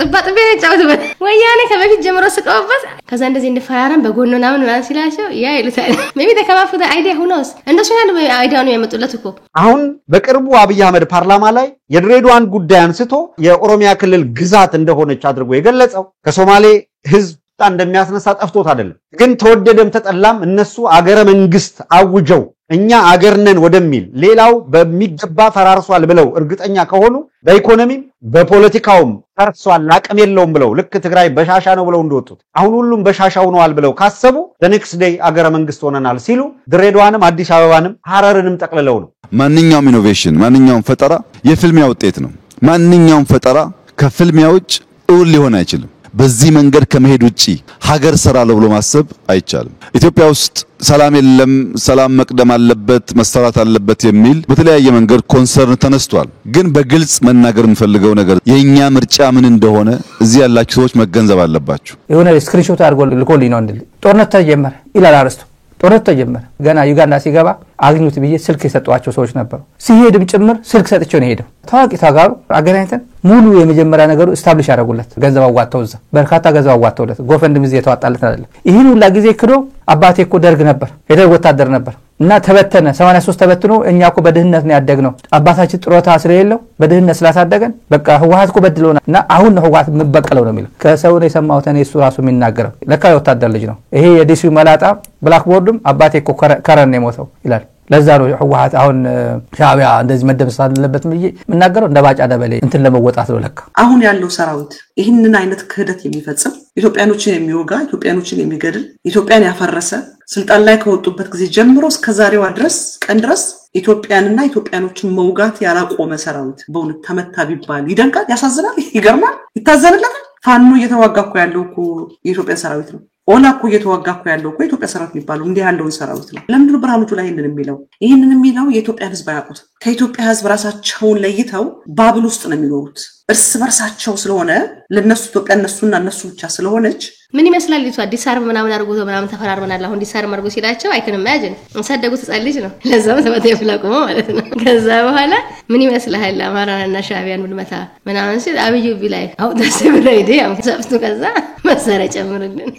ጥባጥቤ ጫውተበት ወያኔ ከበፊት ጀምሮ ስቀውበት ከዛ እንደዚህ እንደፈራረም በጎንና ምን ማለት ሲላቸው ያ ይሉታል። ሜቢ ተከፋፈተ አይዲያ ሁኖስ እንደሱ ያለው አይዲያ ነው ያመጡለት እኮ። አሁን በቅርቡ አብይ አህመድ ፓርላማ ላይ የድሬዳዋን ጉዳይ አንስቶ የኦሮሚያ ክልል ግዛት እንደሆነች አድርጎ የገለጸው ከሶማሌ ህዝብ እንደሚያስነሳ ጠፍቶት አይደለም። ግን ተወደደም ተጠላም እነሱ አገረ መንግስት አውጀው እኛ አገርነን ወደሚል ሌላው በሚገባ ፈራርሷል ብለው እርግጠኛ ከሆኑ በኢኮኖሚም በፖለቲካውም ፈርሷል አቅም የለውም ብለው ልክ ትግራይ በሻሻ ነው ብለው እንደወጡት አሁን ሁሉም በሻሻ ሆነዋል ብለው ካሰቡ the day አገረ መንግስት ሆነናል ሲሉ ድሬዳዋንም አዲስ አበባንም ሐረርንም ጠቅልለው ነው። ማንኛውም ኢኖቬሽን ማንኛውም ፈጠራ የፍልሚያ ውጤት ነው። ማንኛውም ፈጠራ ከፍልሚያ ውጭ እውን ሊሆን አይችልም። በዚህ መንገድ ከመሄድ ውጪ ሀገር ሰራለው ብሎ ማሰብ አይቻልም። ኢትዮጵያ ውስጥ ሰላም የለም፣ ሰላም መቅደም አለበት፣ መሰራት አለበት የሚል በተለያየ መንገድ ኮንሰርን ተነስቷል። ግን በግልጽ መናገር የምፈልገው ነገር የኛ ምርጫ ምን እንደሆነ እዚህ ያላችሁ ሰዎች መገንዘብ አለባችሁ። የሆነ ስክሪንሾት አድርጎ ልኮልኝ ነው እንዴ ጦርነት ተጀመረ ይላል አርስቱ። ጦርነት ተጀመረ ገና ዩጋንዳ ሲገባ አግኙት ብዬ ስልክ የሰጧቸው ሰዎች ነበሩ። ሲሄድም ጭምር ስልክ ሰጥቼው ነው ሄደው። ታዋቂ ተጋሩ አገናኝተን ሙሉ የመጀመሪያ ነገሩ ስታብሊሽ ያደረጉለት ገንዘብ አዋጣው እዛ በርካታ ገንዘብ አዋጣውለት ጎፈንድም እዚህ የተዋጣለት አይደለም። ይሄን ሁላ ጊዜ ክዶ አባቴ እኮ ደርግ ነበር የደርግ ወታደር ነበር እና ተበተነ 83 ተበትኖ እኛ እኮ በድህነት ነው ያደግነው አባታችን ጥሮታ ስለሌለው በድህነት ስላሳደገን በቃ ህወሓት እኮ በድሎና እና አሁን ነው ህወሓት መበቀለው ነው የሚለው። ከሰው ነው የሰማሁት እኔ እሱ ራሱ የሚናገረው ለካ የወታደር ልጅ ነው። ይሄ የዲሲው መላጣ ብላክቦርድም አባቴ እኮ ከረን ነው የሞተው ይላል። ለዛ ነው ህወሓት አሁን ሻዕቢያ እንደዚህ መደምሰስ አለበት ብዬ የምናገረው እንደ ባጫ ደበሌ እንትን ለመወጣት ነው። ለካ አሁን ያለው ሰራዊት ይህንን አይነት ክህደት የሚፈጽም ኢትዮጵያኖችን የሚወጋ ኢትዮጵያኖችን የሚገድል ኢትዮጵያን ያፈረሰ ስልጣን ላይ ከወጡበት ጊዜ ጀምሮ እስከዛሬዋ ድረስ ቀን ድረስ ኢትዮጵያንና ኢትዮጵያኖችን መውጋት ያላቆመ ሰራዊት በእውነት ተመታ ቢባል ይደንቃል፣ ያሳዝናል፣ ይገርማል፣ ይታዘንለታል። ፋኖ እየተዋጋ እኮ ያለው እኮ የኢትዮጵያ ሰራዊት ነው። ኦላ እኮ እየተዋጋ እኮ ያለው እኮ የኢትዮጵያ ሰራዊት የሚባለው እንዲህ ያለውን ሰራዊት ነው። ለምንድነው ብርሃኑ ጁላ ይሄንን የሚለው? ይሄንን የሚለው የኢትዮጵያ ህዝብ አያውቁት። ከኢትዮጵያ ህዝብ ራሳቸውን ለይተው ባብል ውስጥ ነው የሚኖሩት እርስ በርሳቸው ስለሆነ ለነሱ ኢትዮጵያ እነሱና እነሱ ብቻ ስለሆነች ምን ይመስላል ይቱ አዲስ አርብ ምናምን አርጎ ምናምን ተፈራርመናል። አሁን አዲስ አርብ አርጎ ሲላቸው አይከን ኢማጂን እንሰደጉት ጻልጅ ነው ለዛው ተመተ ይፍላቁሞ ማለት ነው። ከዛ በኋላ ምን ይመስላል አማራና ሻዕቢያን ምንመታ ምናምን ሲል አብዩ ቢላይ አው ተሰብረ ይዴ አም ተሰብቱ ከዛ መሰረ ጨምርልን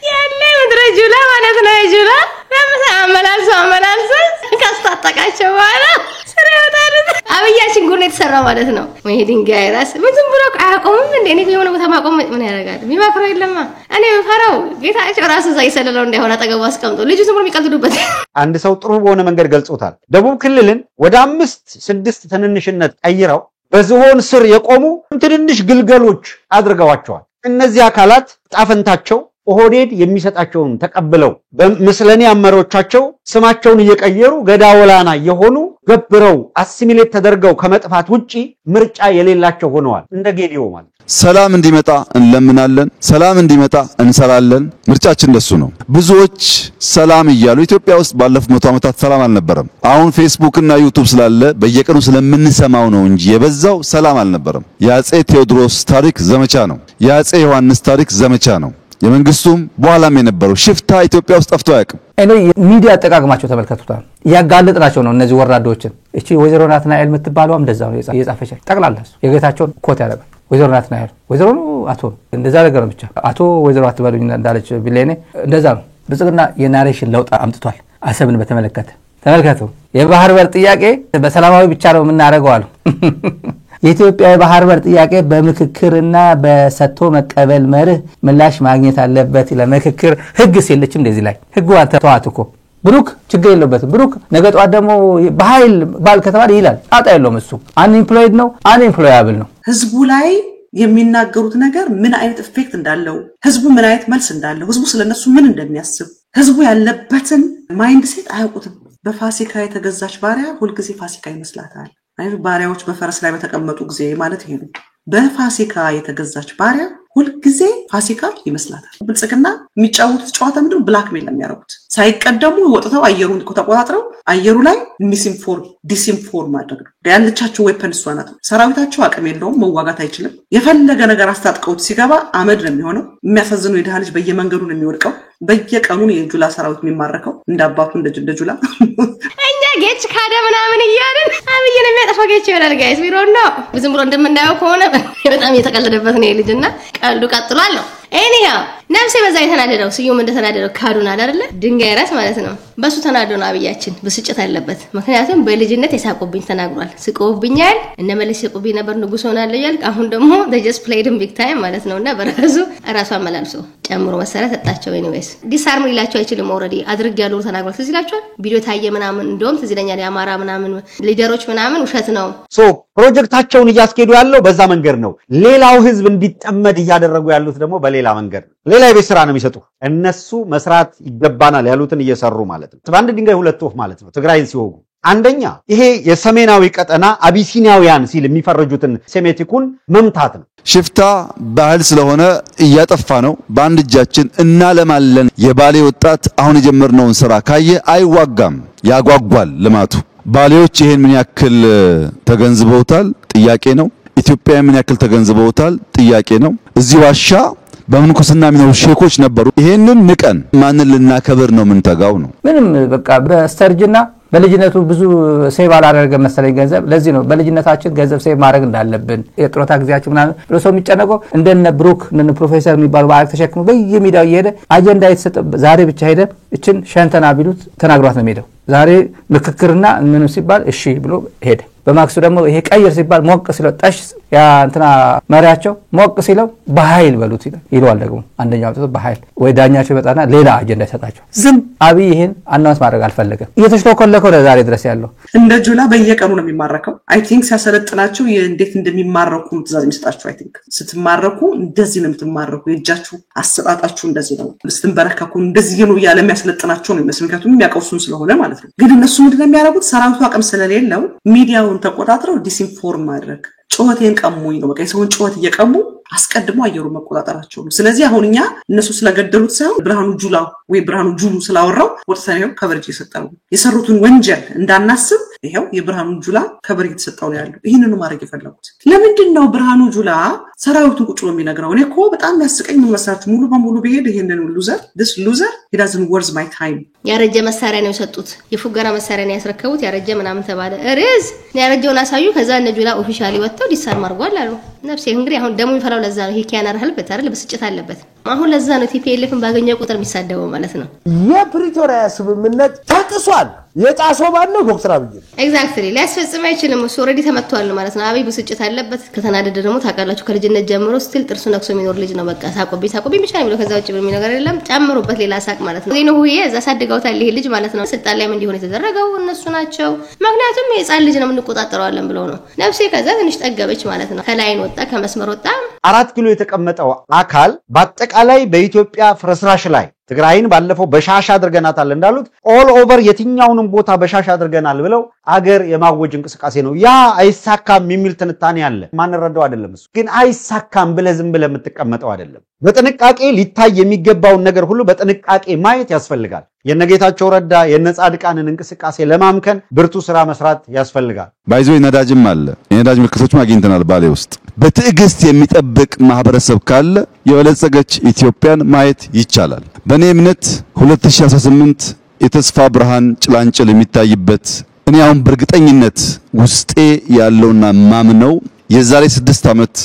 ያለ ምድረ ጁላ ማለት ነው። ጁላ ለምን አመላልሶ ካስታጠቃቸው በኋላ ሰራውታል አብያችን ጉር ነው የተሰራ ማለት ነው። ወይ ድንጋይ ራስ ምን ዝም ብሎ አያቆምም እንዴ? እኔ የሆነ ቦታ ማቆም ምን ያደርጋል? የሚመክረው የለማ እኔ ፈራው ጌታቸው ራሱ ሳይሰለለው እንዳይሆን አጠገቡ አስቀምጦ ልጅ ዝም ብሎ የሚቀልዱበት አንድ ሰው ጥሩ በሆነ መንገድ ገልጾታል። ደቡብ ክልልን ወደ 5-6 ትንንሽነት ቀይረው በዝሆን ስር የቆሙ ትንንሽ ግልገሎች አድርገዋቸዋል። እነዚህ አካላት ጣፈንታቸው ኦህዴድ የሚሰጣቸውን ተቀብለው በምስለኔ አመራሮቻቸው ስማቸውን እየቀየሩ ገዳወላና የሆኑ ገብረው አሲሚሌት ተደርገው ከመጥፋት ውጪ ምርጫ የሌላቸው ሆነዋል። እንደ ጌዲዮ ማለት ሰላም እንዲመጣ እንለምናለን፣ ሰላም እንዲመጣ እንሰራለን። ምርጫችን እንደሱ ነው። ብዙዎች ሰላም እያሉ ኢትዮጵያ ውስጥ ባለፉት 100 ዓመታት ሰላም አልነበረም። አሁን ፌስቡክ እና ዩቲዩብ ስላለ በየቀኑ ስለምንሰማው ነው እንጂ የበዛው ሰላም አልነበረም። የአጼ ቴዎድሮስ ታሪክ ዘመቻ ነው። የአጼ ዮሐንስ ታሪክ ዘመቻ ነው። የመንግስቱም በኋላም የነበረው ሽፍታ ኢትዮጵያ ውስጥ ጠፍቶ አያውቅም። እኔ ሚዲያ አጠቃቀማቸው ተመልከቱታል። ያጋለጥናቸው ነው እነዚህ ወራዶችን። እቺ ወይዘሮ ናትናኤል የምትባለው እንደዛው ነው የጻፈች ጠቅላላ የጌታቸውን ኮት ያደረገ ወይዘሮ ናትናኤል ወይዘሮ አቶ እንደዛ ነገር ነው ብቻ አቶ ወይዘሮ አትበሉኝ እንዳለች ቢለኔ እንደዛ ነው። ብጽግና የናሬሽን ለውጥ አምጥቷል። አሰብን በተመለከተ ተመልከቱ። የባህር በር ጥያቄ በሰላማዊ ብቻ ነው የምናደርገው አሉ። የኢትዮጵያ የባህር በር ጥያቄ በምክክርና በሰጥቶ መቀበል መርህ ምላሽ ማግኘት አለበት። ለምክክር ህግ ሲልችም እንደዚህ ላይ ህጉ አንተ ተዋትኮ ብሩክ ችግር የለበትም። ብሩክ ነገ ጧት ደግሞ በኃይል ባል ከተባለ ይላል ጣጣ የለውም። እሱ አንኢምፕሎይድ ነው አንኢምፕሎያብል ነው። ህዝቡ ላይ የሚናገሩት ነገር ምን አይነት ኢፌክት እንዳለው፣ ህዝቡ ምን አይነት መልስ እንዳለው፣ ህዝቡ ስለነሱ ምን እንደሚያስብ፣ ህዝቡ ያለበትን ማይንድ ሴት አያውቁትም። በፋሲካ የተገዛች ባሪያ ሁልጊዜ ፋሲካ ይመስላታል። ባሪያዎች በፈረስ ላይ በተቀመጡ ጊዜ ማለት ይሄ ነው። በፋሲካ የተገዛች ባሪያ ሁልጊዜ ፋሲካ ይመስላታል። ብልጽግና የሚጫወቱት ጨዋታ ምንድነው? ብላክሜል የሚያደርጉት ሳይቀደሙ ወጥተው አየሩን ተቆጣጥረው አየሩ ላይ ዲስኢንፎርም ማድረግ ነው። ያለቻቸው ዌፐን እሷ ናት። ሰራዊታቸው አቅም የለውም፣ መዋጋት አይችልም። የፈለገ ነገር አስታጥቀውት ሲገባ አመድ ነው የሚሆነው። የሚያሳዝነው የድሃ ልጅ በየመንገዱ ነው የሚወድቀው። በየቀኑ የጁላ ሰራዊት የሚማረከው እንዳባቱ እንደ ጁላ እኛ ጌች ካደ ምናምን እያልን አብይን የሚያጠፋው ጌች ይሆናል። ጋይስ ቢሮ ነው ዝም ብሎ እንደምናየው ከሆነ በጣም የተቀለደበት ነው ልጅና ቀልዱ ቀጥሏል ነው። ኤኒሃው ነፍሴ በዛ የተናደደው ስዩም እንደተናደደው ካዱናል አይደለ? ድንጋይ ራስ ማለት ነው። በሱ ተናደው ነው አብያችን ብስጭት አለበት። ምክንያቱም በልጅነት የሳቆብኝ ተናግሯል። ስቆብኛል እነ መልስ ስቆብኝ ነበር ንጉስ ሆናለሁ ያልክ አሁን ደግሞ they just played him big time ማለት ነውና በራሱ አመላልሶ ጨምሮ መሰረት ተጣቸው። ኤኒዌይስ ዲስአርም ሊላቸው አይችልም። ኦሬዲ አድርግ ያለው ተናግሯል። ትዝ ይላችኋል ቪዲዮ ታየ ምናምን እንደውም ትዝ ይለኛል። የአማራ ምናምን ሊደሮች ምናምን ውሸት ነው። ፕሮጀክታቸውን እያስኬዱ ያለው በዛ መንገድ ነው። ሌላው ህዝብ እንዲጠመድ እያደረጉ ያሉት ደግሞ በሌላ መንገድ ነው። ሌላ የቤት ስራ ነው የሚሰጡ። እነሱ መስራት ይገባናል ያሉትን እየሰሩ ማለት ነው። በአንድ ድንጋይ ሁለት ወፍ ማለት ነው። ትግራይን ሲወጉ አንደኛ ይሄ የሰሜናዊ ቀጠና አቢሲኒያውያን ሲል የሚፈርጁትን ሴሜቲኩን መምታት ነው። ሽፍታ ባህል ስለሆነ እያጠፋ ነው። በአንድ እጃችን እናለማለን። የባሌ ወጣት አሁን የጀመርነውን ስራ ካየ አይዋጋም፣ ያጓጓል ልማቱ። ባሌዎች ይሄን ምን ያክል ተገንዝበውታል? ጥያቄ ነው። ኢትዮጵያ ምን ያክል ተገንዝበውታል? ጥያቄ ነው። እዚህ ዋሻ በምንኩስና የሚኖሩ ሼኮች ነበሩ። ይሄንን ንቀን ማንን ልናከብር ነው? ምን ተጋው ነው? ምንም በቃ በስተርጅና በልጅነቱ ብዙ ሴቭ አላደረገ መሰለኝ ገንዘብ። ለዚህ ነው በልጅነታችን ገንዘብ ሴቭ ማድረግ እንዳለብን የጥሮታ ጊዜያችን ምናምን ብሎ ሰው የሚጨነቀው። እንደነ ብሩክ እንደነ ፕሮፌሰር የሚባሉ ባክ ተሸክሙ በየሚዲያው እየሄደ አጀንዳ የተሰጠ ዛሬ ብቻ ሄደ እችን ሸንተና ቢሉት ተናግሯት ነው የሚሄደው። ዛሬ ምክክርና ምንም ሲባል እሺ ብሎ ሄደ። በማክሱ ደግሞ ይሄ ቀይር ሲባል ሞቅ ሲለው ጠሽ ያ እንትና መሪያቸው ሞቅ ሲለው በኃይል በሉት ይለዋል። ደግሞ አንደኛው አጥቶ በኃይል ወይ ዳኛቸው ይመጣና ሌላ አጀንዳ ይሰጣቸው። ዝም አብይ ይሄን አናውንስ ማድረግ አልፈለገም። እየተሽኮለኮለ ዛሬ ድረስ ያለው እንደ ጁላ በየቀኑ ነው የሚማረከው። አይ ቲንክ ሲያሰለጥናቸው እንዴት እንደሚማረኩ ትእዛዝ የሚሰጣቸው። አይ ቲንክ ስትማረኩ እንደዚህ ነው የምትማረኩ፣ የእጃችሁ አሰጣጣችሁ እንደዚህ ነው፣ ስትንበረከኩ እንደዚህ ነው እያለ የሚያሰለጥናቸው ነው የሚመስለው። ምክንያቱም የሚያቀውሱን ስለሆነ ማለት ነው። ግን እነሱ ምንድን ነው የሚያደርጉት? ሰራዊቱ አቅም ስለሌለው ሚዲያውን ተቆጣጥረው ዲስኢንፎርም ማድረግ። ጩኸቴን ቀሙኝ ነው በቃ። የሰውን ጩኸት እየቀሙ አስቀድሞ አየሩን መቆጣጠራቸው ነው። ስለዚህ አሁን እኛ እነሱ ስለገደሉት ሳይሆን ብርሃኑ ጁላ ወይ ብርሃኑ ጁሉ ስላወራው ወጥተው ከቨሬጅ እየሰጠው የሰሩትን ወንጀል እንዳናስብ ይሄው የብርሃኑ ጁላ ከቨሬጅ እየተሰጠው ነው ያለው። ይሄንን ነው ማድረግ የፈለጉት። ለምንድን ነው ብርሃኑ ጁላ ሰራዊቱን ቁጭ ብሎ የሚነግረው? እኔ እኮ በጣም ያስቀኝ ምን መሰላችሁ? ሙሉ በሙሉ ቢሄድ ይሄንን ሉዘር he doesn't worth my time። ያረጀ መሳሪያ ነው የሰጡት። የፉገራ መሳሪያ ነው ያስረከቡት። ያረጀ ምናምን ተባለ ርዝ ያረጀውን አሳዩ። ከዛ እነ ጁላ ኦፊሻሊ ወጥተው ዲሳርም አድርጓል አሉ። ነፍሴ እንግዲህ አሁን ደሙ ይፈራው። ለዛ ነው ይሄ ኪያናር ህልበት አይደል? በስጭት አለበት። አሁን ለዛ ነው ቲፒኤልኤፍን ባገኘው ቁጥር የሚሳደበው ማለት ነው። የፕሪቶሪያ ስምምነት ተጥሷል። የጣሰው ማን ነው? ዶክተር አብይ ኤግዛክትሊ ሊያስፈጽም አይችልም። እሱ ኦሬዲ ተመቷል ማለት ነው። አብይ ብስጭት አለበት። ከተናደደ ደግሞ ታውቃላችሁ ከልጅነት ጀምሮ ስቲል ጥርሱ ነክሶ የሚኖር ልጅ ነው። በቃ ሳቆብኝ ብቻ ነው የሚለው። ከዛ ውጭ በሚል ነገር የለም። ጨምሩበት ሌላ ሳቅ ማለት ነው። ነው ሁዬ እዛ ሳድጋውታል ይሄ ልጅ ማለት ነው። ስልጣን ላይ ምን እንዲሆን የተደረገው እነሱ ናቸው። ምክንያቱም የጻን ልጅ ነው እንቆጣጠረዋለን ብለው ነው። ነፍሴ ከዛ ትንሽ ጠገበች ማለት ነው። ከላይን ወጣ ከመስመር ወጣ። 4 ኪሎ የተቀመጠው አካል በአጠቃላይ በኢትዮጵያ ፍርስራሽ ላይ ትግራይን ባለፈው በሻሽ አድርገናታል እንዳሉት ኦል ኦቨር የትኛውንም ቦታ በሻሽ አድርገናል ብለው አገር የማወጅ እንቅስቃሴ ነው። ያ አይሳካም የሚል ትንታኔ አለ። ማንረዳው አይደለም እሱ ግን አይሳካም ብለህ ዝም ብለህ የምትቀመጠው አይደለም። በጥንቃቄ ሊታይ የሚገባውን ነገር ሁሉ በጥንቃቄ ማየት ያስፈልጋል። የነጌታቸው ረዳ የነጻድቃንን እንቅስቃሴ ለማምከን ብርቱ ስራ መስራት ያስፈልጋል። ባይዞ ነዳጅም አለ። የነዳጅ ምልክቶችም አግኝተናል ባሌ ውስጥ። በትዕግስት የሚጠብቅ ማህበረሰብ ካለ የበለጸገች ኢትዮጵያን ማየት ይቻላል። በእኔ እምነት 2018 የተስፋ ብርሃን ጭላንጭል የሚታይበት እኔ አሁን በእርግጠኝነት ውስጤ ያለውና ማምነው የዛሬ 6 ዓመት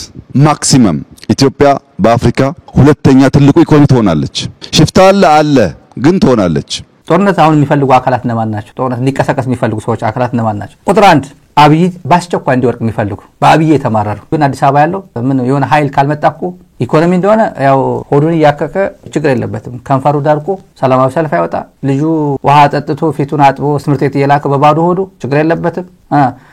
ማክሲመም ኢትዮጵያ በአፍሪካ ሁለተኛ ትልቁ ኢኮኖሚ ትሆናለች። ሽፍታ አለ ግን ትሆናለች። ጦርነት አሁን የሚፈልጉ አካላት እነማን ናቸው? ጦርነት እንዲቀሰቀስ የሚፈልጉ ሰዎች አካላት እነማን ናቸው? ቁጥር 1 አብይ ባስቸኳይ እንዲወርቅ የሚፈልጉ በአብይ የተማረሩ ግን አዲስ አበባ ያለው ምን የሆነ ኃይል ካልመጣኩ ኢኮኖሚ እንደሆነ ያው ሆዱን ያከከ ችግር የለበትም። ከንፈሩ ዳርቆ ሰላማዊ ሰልፍ አይወጣ ልጁ ውሃ ጠጥቶ ፊቱን አጥቦ ትምህርት ቤት የላከ በባዶ ሆዱ ችግር የለበትም።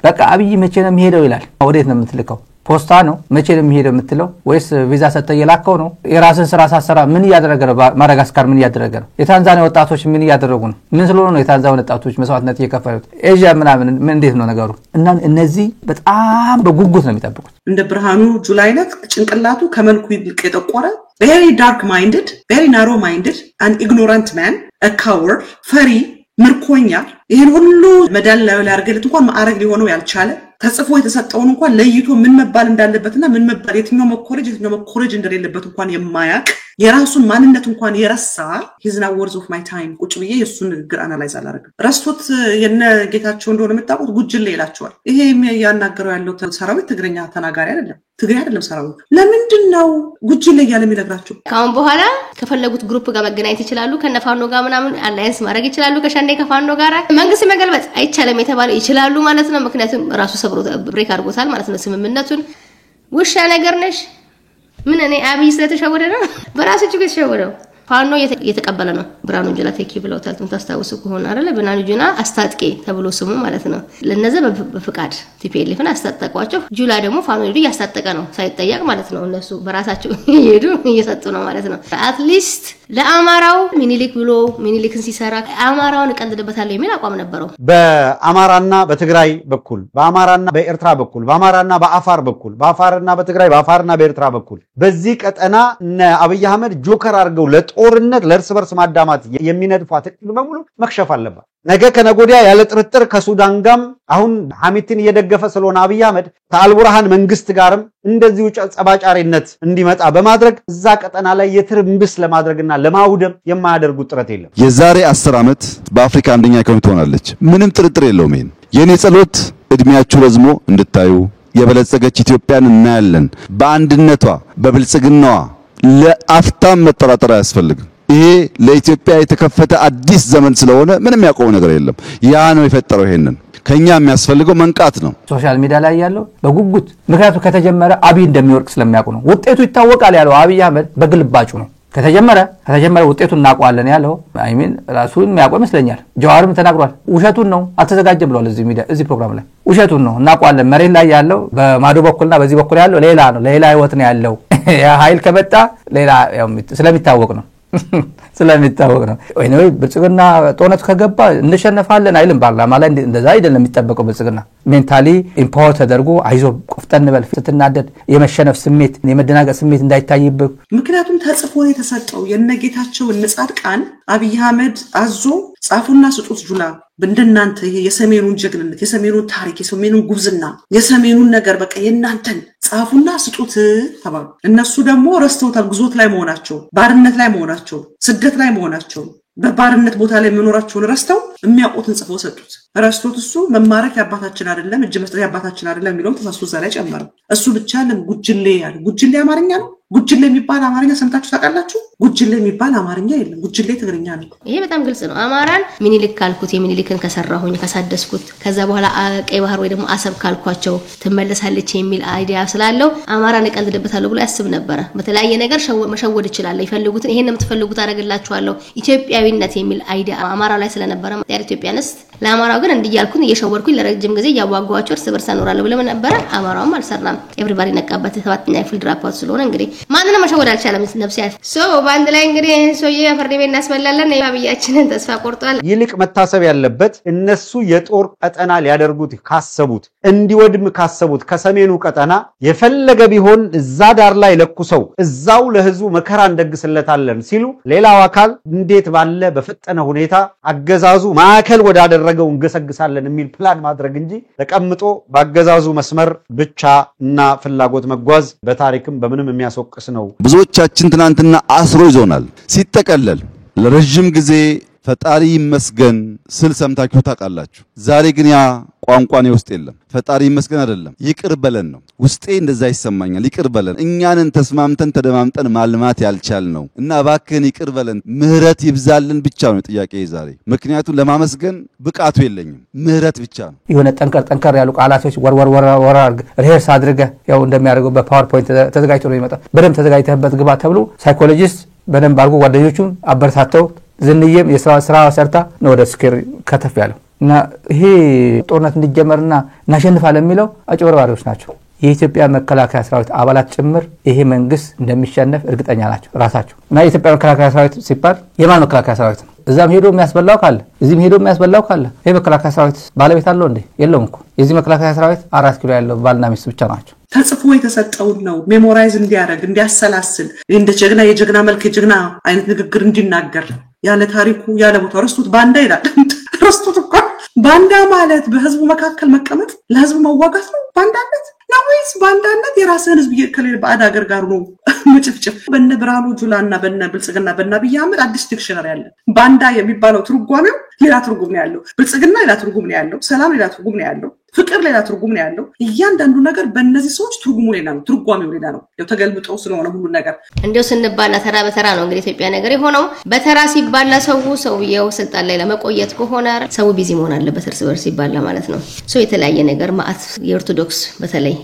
በቃ አብይ መቼ ነው የሚሄደው ይላል። ወዴት ነው የምትልከው? ፖስታ ነው መቼ ነው የሚሄደው የምትለው? ወይስ ቪዛ ሰጠ የላከው ነው? የራስን ስራ ሳሰራ ምን ያደረገ ነው? ማዳጋስካር ምን ያደረገ ነው? የታንዛኒያ ወጣቶች ምን ያደረጉ ነው? ምን ስለሆነ ነው የታንዛኒያ ወጣቶች መስዋዕትነት እየከፈሉት? ኤዥያ ምናምን ምን እንዴት ነው ነገሩ? እና እነዚህ በጣም በጉጉት ነው የሚጠብቁት። እንደ ብርሃኑ ጁላ አይነት ጭንቅላቱ ከመልኩ ይልቅ የጠቆረ very dark minded very narrow minded an ignorant man a coward ፈሪ ምርኮኛ ይሄን ሁሉ መዳል ላይ ያርገለት እንኳን ማዕረግ ሊሆነው ያልቻለ ተጽፎ የተሰጠውን እንኳን ለይቶ ምን መባል እንዳለበትና ምን መባል የትኛው መኮረጅ እንደሌለበት እንኳን የማያቅ የራሱን ማንነት እንኳን የረሳ he's not worth of my time ቁጭ ብዬ የሱን ንግግር አናላይዝ አላደረግም። ረስቶት የነ ጌታቸው እንደሆነ መጣቁት ጉጅሌ ይላቸዋል። ይሄ ያናገረው ያለው ሰራዊት ትግረኛ ተናጋሪ አይደለም፣ ትግሬ አይደለም ሰራዊት። ለምንድነው ጉጅሌ ያለ የሚነግራቸው? ካሁን በኋላ ከፈለጉት ግሩፕ ጋር መገናኘት ይችላሉ። ከነፋኖ ጋር ምናምን አላያንስ ማድረግ ይችላሉ። ከሻንዴ ከፋኖ ጋር መንግስት መገልበጥ አይቻልም የተባለው ይችላሉ ማለት ነው። ምክንያቱም ራሱ ሰብሮ ብሬክ አድርጎታል ማለት ነው ስምምነቱን። ውሻ ነገር ነሽ ምን እኔ አብይ ስለተሸወደ ነው በራሱ እጅግ የተሸወደው። ፋኖ እየተቀበለ ነው። ብርሃኑ ጁላ ቴኪ ብለውታል። ታስታውሱ ከሆነ አይደለ? ብርሃኑ ጁላ አስታጥቄ ተብሎ ስሙ ማለት ነው። ለነዘ በፍቃድ ቲፒኤልኤፍን አስታጠቋቸው። ጁላ ደግሞ ፋኖ ሄዱ ያስታጠቀ ነው ሳይጠየቅ ማለት ነው። እነሱ በራሳቸው ሄዱ እየሰጡ ነው ማለት ነው። አትሊስት ለአማራው ሚኒሊክ ብሎ ሚኒሊክን ሲሰራ አማራውን ቀንድበታል የሚል አቋም ነበረው። በአማራና በትግራይ በኩል በአማራና በኤርትራ በኩል በአማራና በአፋር በኩል በአፋርና በትግራይ በአፋርና በኤርትራ በኩል በዚህ ቀጠና አብይ አህመድ ጆከር አድርገው ጦርነት ለእርስ በርስ ማዳማት የሚነድፋት እቅድ በሙሉ መክሸፍ አለባት። ነገ ከነጎዲያ ያለ ጥርጥር ከሱዳን ጋም አሁን ሐሚትን እየደገፈ ስለሆነ አብይ አህመድ ከአልቡርሃን መንግስት ጋርም እንደዚሁ ጸባጫሪነት እንዲመጣ በማድረግ እዛ ቀጠና ላይ የትርምስ ለማድረግና ለማውደም የማያደርጉት ጥረት የለም። የዛሬ 10 ዓመት በአፍሪካ አንደኛ ኢኮኖሚ ትሆናለች። ምንም ጥርጥር የለውም። የኔ ጸሎት እድሜያችሁ ረዝሞ እንድታዩ የበለጸገች ኢትዮጵያን እናያለን። በአንድነቷ በብልጽግናዋ ለአፍታም መጠራጠር አያስፈልግም። ይሄ ለኢትዮጵያ የተከፈተ አዲስ ዘመን ስለሆነ ምንም ያቆመው ነገር የለም። ያ ነው የፈጠረው። ይሄንን ከኛ የሚያስፈልገው መንቃት ነው። ሶሻል ሚዲያ ላይ ያለው በጉጉት ምክንያቱም ከተጀመረ አብይ እንደሚወርቅ ስለሚያውቁ ነው። ውጤቱ ይታወቃል ያለው አብይ አህመድ በግልባጩ ነው። ከተጀመረ ውጤቱን እናውቀዋለን ያለው አይሚን ራሱን የሚያውቀው ይመስለኛል። ጀዋርም ተናግሯል። ውሸቱን ነው አልተዘጋጀም ብሏል። እዚህ ፕሮግራም ላይ ውሸቱን ነው እናውቀዋለን። መሬት ላይ ያለው በማዶ በኩልና በዚህ በኩል ያለው ሌላ ነው። ሌላ ህይወት ነው ያለው። ያ ኃይል ከመጣ ሌላ ስለሚታወቅ ነው ስለሚታወቅ ነው። ወይ ብልጽግና ጦርነቱ ከገባ እንሸነፋለን አይልም። ፓርላማ ላይ እንደዛ አይደለም የሚጠበቀው። ብልጽግና ሜንታሊ ኢምፓወር ተደርጎ አይዞ ቆፍጠን በል ስትናደድ የመሸነፍ ስሜት የመደናገጥ ስሜት እንዳይታይብህ። ምክንያቱም ተጽፎ የተሰጠው የነጌታቸው ንጻድቃን አብይ አህመድ አዞ ጻፉና ስጡት ጁላ እንደናንተ ይሄ የሰሜኑን ጀግንነት የሰሜኑን ታሪክ የሰሜኑን ጉብዝና የሰሜኑን ነገር በቃ የናንተን ጻፉና ስጡት ተባሉ። እነሱ ደግሞ ረስተውታል። ግዞት ላይ መሆናቸው፣ ባርነት ላይ መሆናቸው፣ ስደት ላይ መሆናቸው፣ በባርነት ቦታ ላይ መኖራቸውን ረስተው የሚያውቁትን ጽፈው ሰጡት። ረስቶት እሱ መማረክ ያባታችን አይደለም እጅ መስጠት ያባታችን አይደለም የሚለውን ተሳስቶ እዛ ላይ ጨመረ። እሱ ብቻ ጉጅሌ ያለ ጉጅሌ አማርኛ ነው። ጉጅሌ የሚባል አማርኛ ሰምታችሁ ታውቃላችሁ? ጉጅሌ የሚባል አማርኛ የለም። ጉጅሌ ትግርኛ ነው። ይሄ በጣም ግልጽ ነው። አማራን ሚኒሊክ ካልኩት የሚኒሊክን ከሰራሁኝ ካሳደስኩት ከዛ በኋላ ቀይ ባህር ወይ ደግሞ አሰብ ካልኳቸው ትመለሳለች የሚል አይዲያ ስላለው አማራን እቀልድበታለሁ ብሎ ያስብ ነበር። በተለያየ ነገር መሸወድ ይችላል። ይፈልጉትን ይሄን የምትፈልጉት አደረግላችኋለሁ ኢትዮጵያዊነት የሚል አይዲያ አማራ ላይ ስለነበረ ያለ ኢትዮጵያንስ ለአማራው ግን እንዲያልኩን እየሸወርኩኝ ለረጅም ጊዜ ያዋጓቸው እርስ በርስ አኖራለሁ ብለው ነበር። አማራውም አልሰራም። ኤቭሪባዲ ነቃበት። ተባትኛ ፉል ድራፓውት ስለሆነ እንግዲህ ማንንም መሸወድ አልቻለም። ነፍስ ያፍ ባንድ ላይ እንግዲህ ሶዬ ፍርድ ቤት እናስመላለን። አብያችንን ተስፋ ቆርጧል። ይልቅ መታሰብ ያለበት እነሱ የጦር ቀጠና ሊያደርጉት ካሰቡት እንዲወድም ካሰቡት ከሰሜኑ ቀጠና የፈለገ ቢሆን እዛ ዳር ላይ ለኩሰው እዛው ለህዝቡ መከራ እንደግስለታለን ሲሉ ሌላው አካል እንዴት ባለ በፈጠነ ሁኔታ አገዛዙ ማዕከል ወዳደረገው እንገሰግሳለን የሚል ፕላን ማድረግ እንጂ ተቀምጦ በአገዛዙ መስመር ብቻ እና ፍላጎት መጓዝ በታሪክም በምንም የሚያስወቅስ ነው። ብዙዎቻችን ትናንትና አስሮ ይዞናል። ሲጠቀለል ለረጅም ጊዜ ፈጣሪ ይመስገን ስል ሰምታችሁ ታውቃላችሁ። ዛሬ ግን ያ ቋንቋኔ ውስጥ የለም። ፈጣሪ ይመስገን አይደለም፣ ይቅር በለን ነው። ውስጤ እንደዛ ይሰማኛል። ይቅር በለን እኛንን ተስማምተን ተደማምጠን ማልማት ያልቻል ነው እና እባክህን ይቅር በለን ምህረት ይብዛልን ብቻ ነው ጥያቄ ዛሬ። ምክንያቱም ለማመስገን ብቃቱ የለኝም፣ ምህረት ብቻ ነው። የሆነ ጠንከር ያሉ ቃላቶች ወርወር ሪሄርስ አድርገህ ያው እንደሚያደርገው በፓወርፖይንት ተዘጋጅቶ ነው የሚመጣው። በደንብ ተዘጋጅተህበት ግባ ተብሎ ሳይኮሎጂስት በደንብ አድርጎ ጓደኞቹን አበረታተው ዝንዬም የስራ ሰርታ ነው ወደ ስኬር ከተፍ ያለው እና ይሄ ጦርነት እንዲጀመርና እናሸንፋለን የሚለው አጭበርባሪዎች ናቸው። የኢትዮጵያ መከላከያ ሰራዊት አባላት ጭምር ይሄ መንግስት እንደሚሸነፍ እርግጠኛ ናቸው ራሳቸው። እና የኢትዮጵያ መከላከያ ሰራዊት ሲባል የማን መከላከያ ሰራዊት ነው? እዛም ሄዶ የሚያስበላው ካለ እዚህም ሄዶ የሚያስበላው ካለ ይሄ መከላከያ ሰራዊት ባለቤት አለው እንዴ? የለውም እኮ። የዚህ መከላከያ ሰራዊት 4 ኪሎ ያለው ባልና ሚስት ብቻ ናቸው። ተጽፎ የተሰጠውን ነው ሜሞራይዝ እንዲያደርግ እንዲያሰላስል እንደ ጀግና የጀግና መልክ የጀግና አይነት ንግግር እንዲናገር ያለ ታሪኩ ያለ ቦታው ረስቱት ባንዳ ይላል። ረስቱት እኮ ባንዳ ማለት በህዝቡ መካከል መቀመጥ ለህዝቡ መዋጋት ነው ባንዳነት ነው ወይስ ባንዳነት የራስህን ህዝብ ከሌላ ባዕድ ሀገር ጋር ነው መጭፍጭፍ? በነ ብርሃኑ ጁላና በነ ብልጽግና በነ አብይ አህመድ አዲስ ዲክሽነሪ ያለ ባንዳ የሚባለው ትርጓሜው ሌላ ትርጉም ነው ያለው። ብልጽግና ሌላ ትርጉም ነው ያለው። ሰላም ሌላ ትርጉም ነው ያለው። ፍቅር ሌላ ትርጉም ነው ያለው። እያንዳንዱ ነገር በእነዚህ ሰዎች ትርጉሙ ሌላ ነው፣ ትርጓሜው ሌላ ነው። ያው ተገልብጠው ስለሆነ ሁሉ ነገር እንደው ስንባላ ተራ በተራ ነው እንግዲህ ኢትዮጵያ ነገር የሆነው። በተራ ሲባላ ሰውየው ስልጣን ላይ ለመቆየት ከሆነ ሰው ቢዚ መሆን አለበት እርስ በርስ ሲባላ ማለት ነው። የተለያየ ነገር ማአት የኦርቶዶክስ በተለይ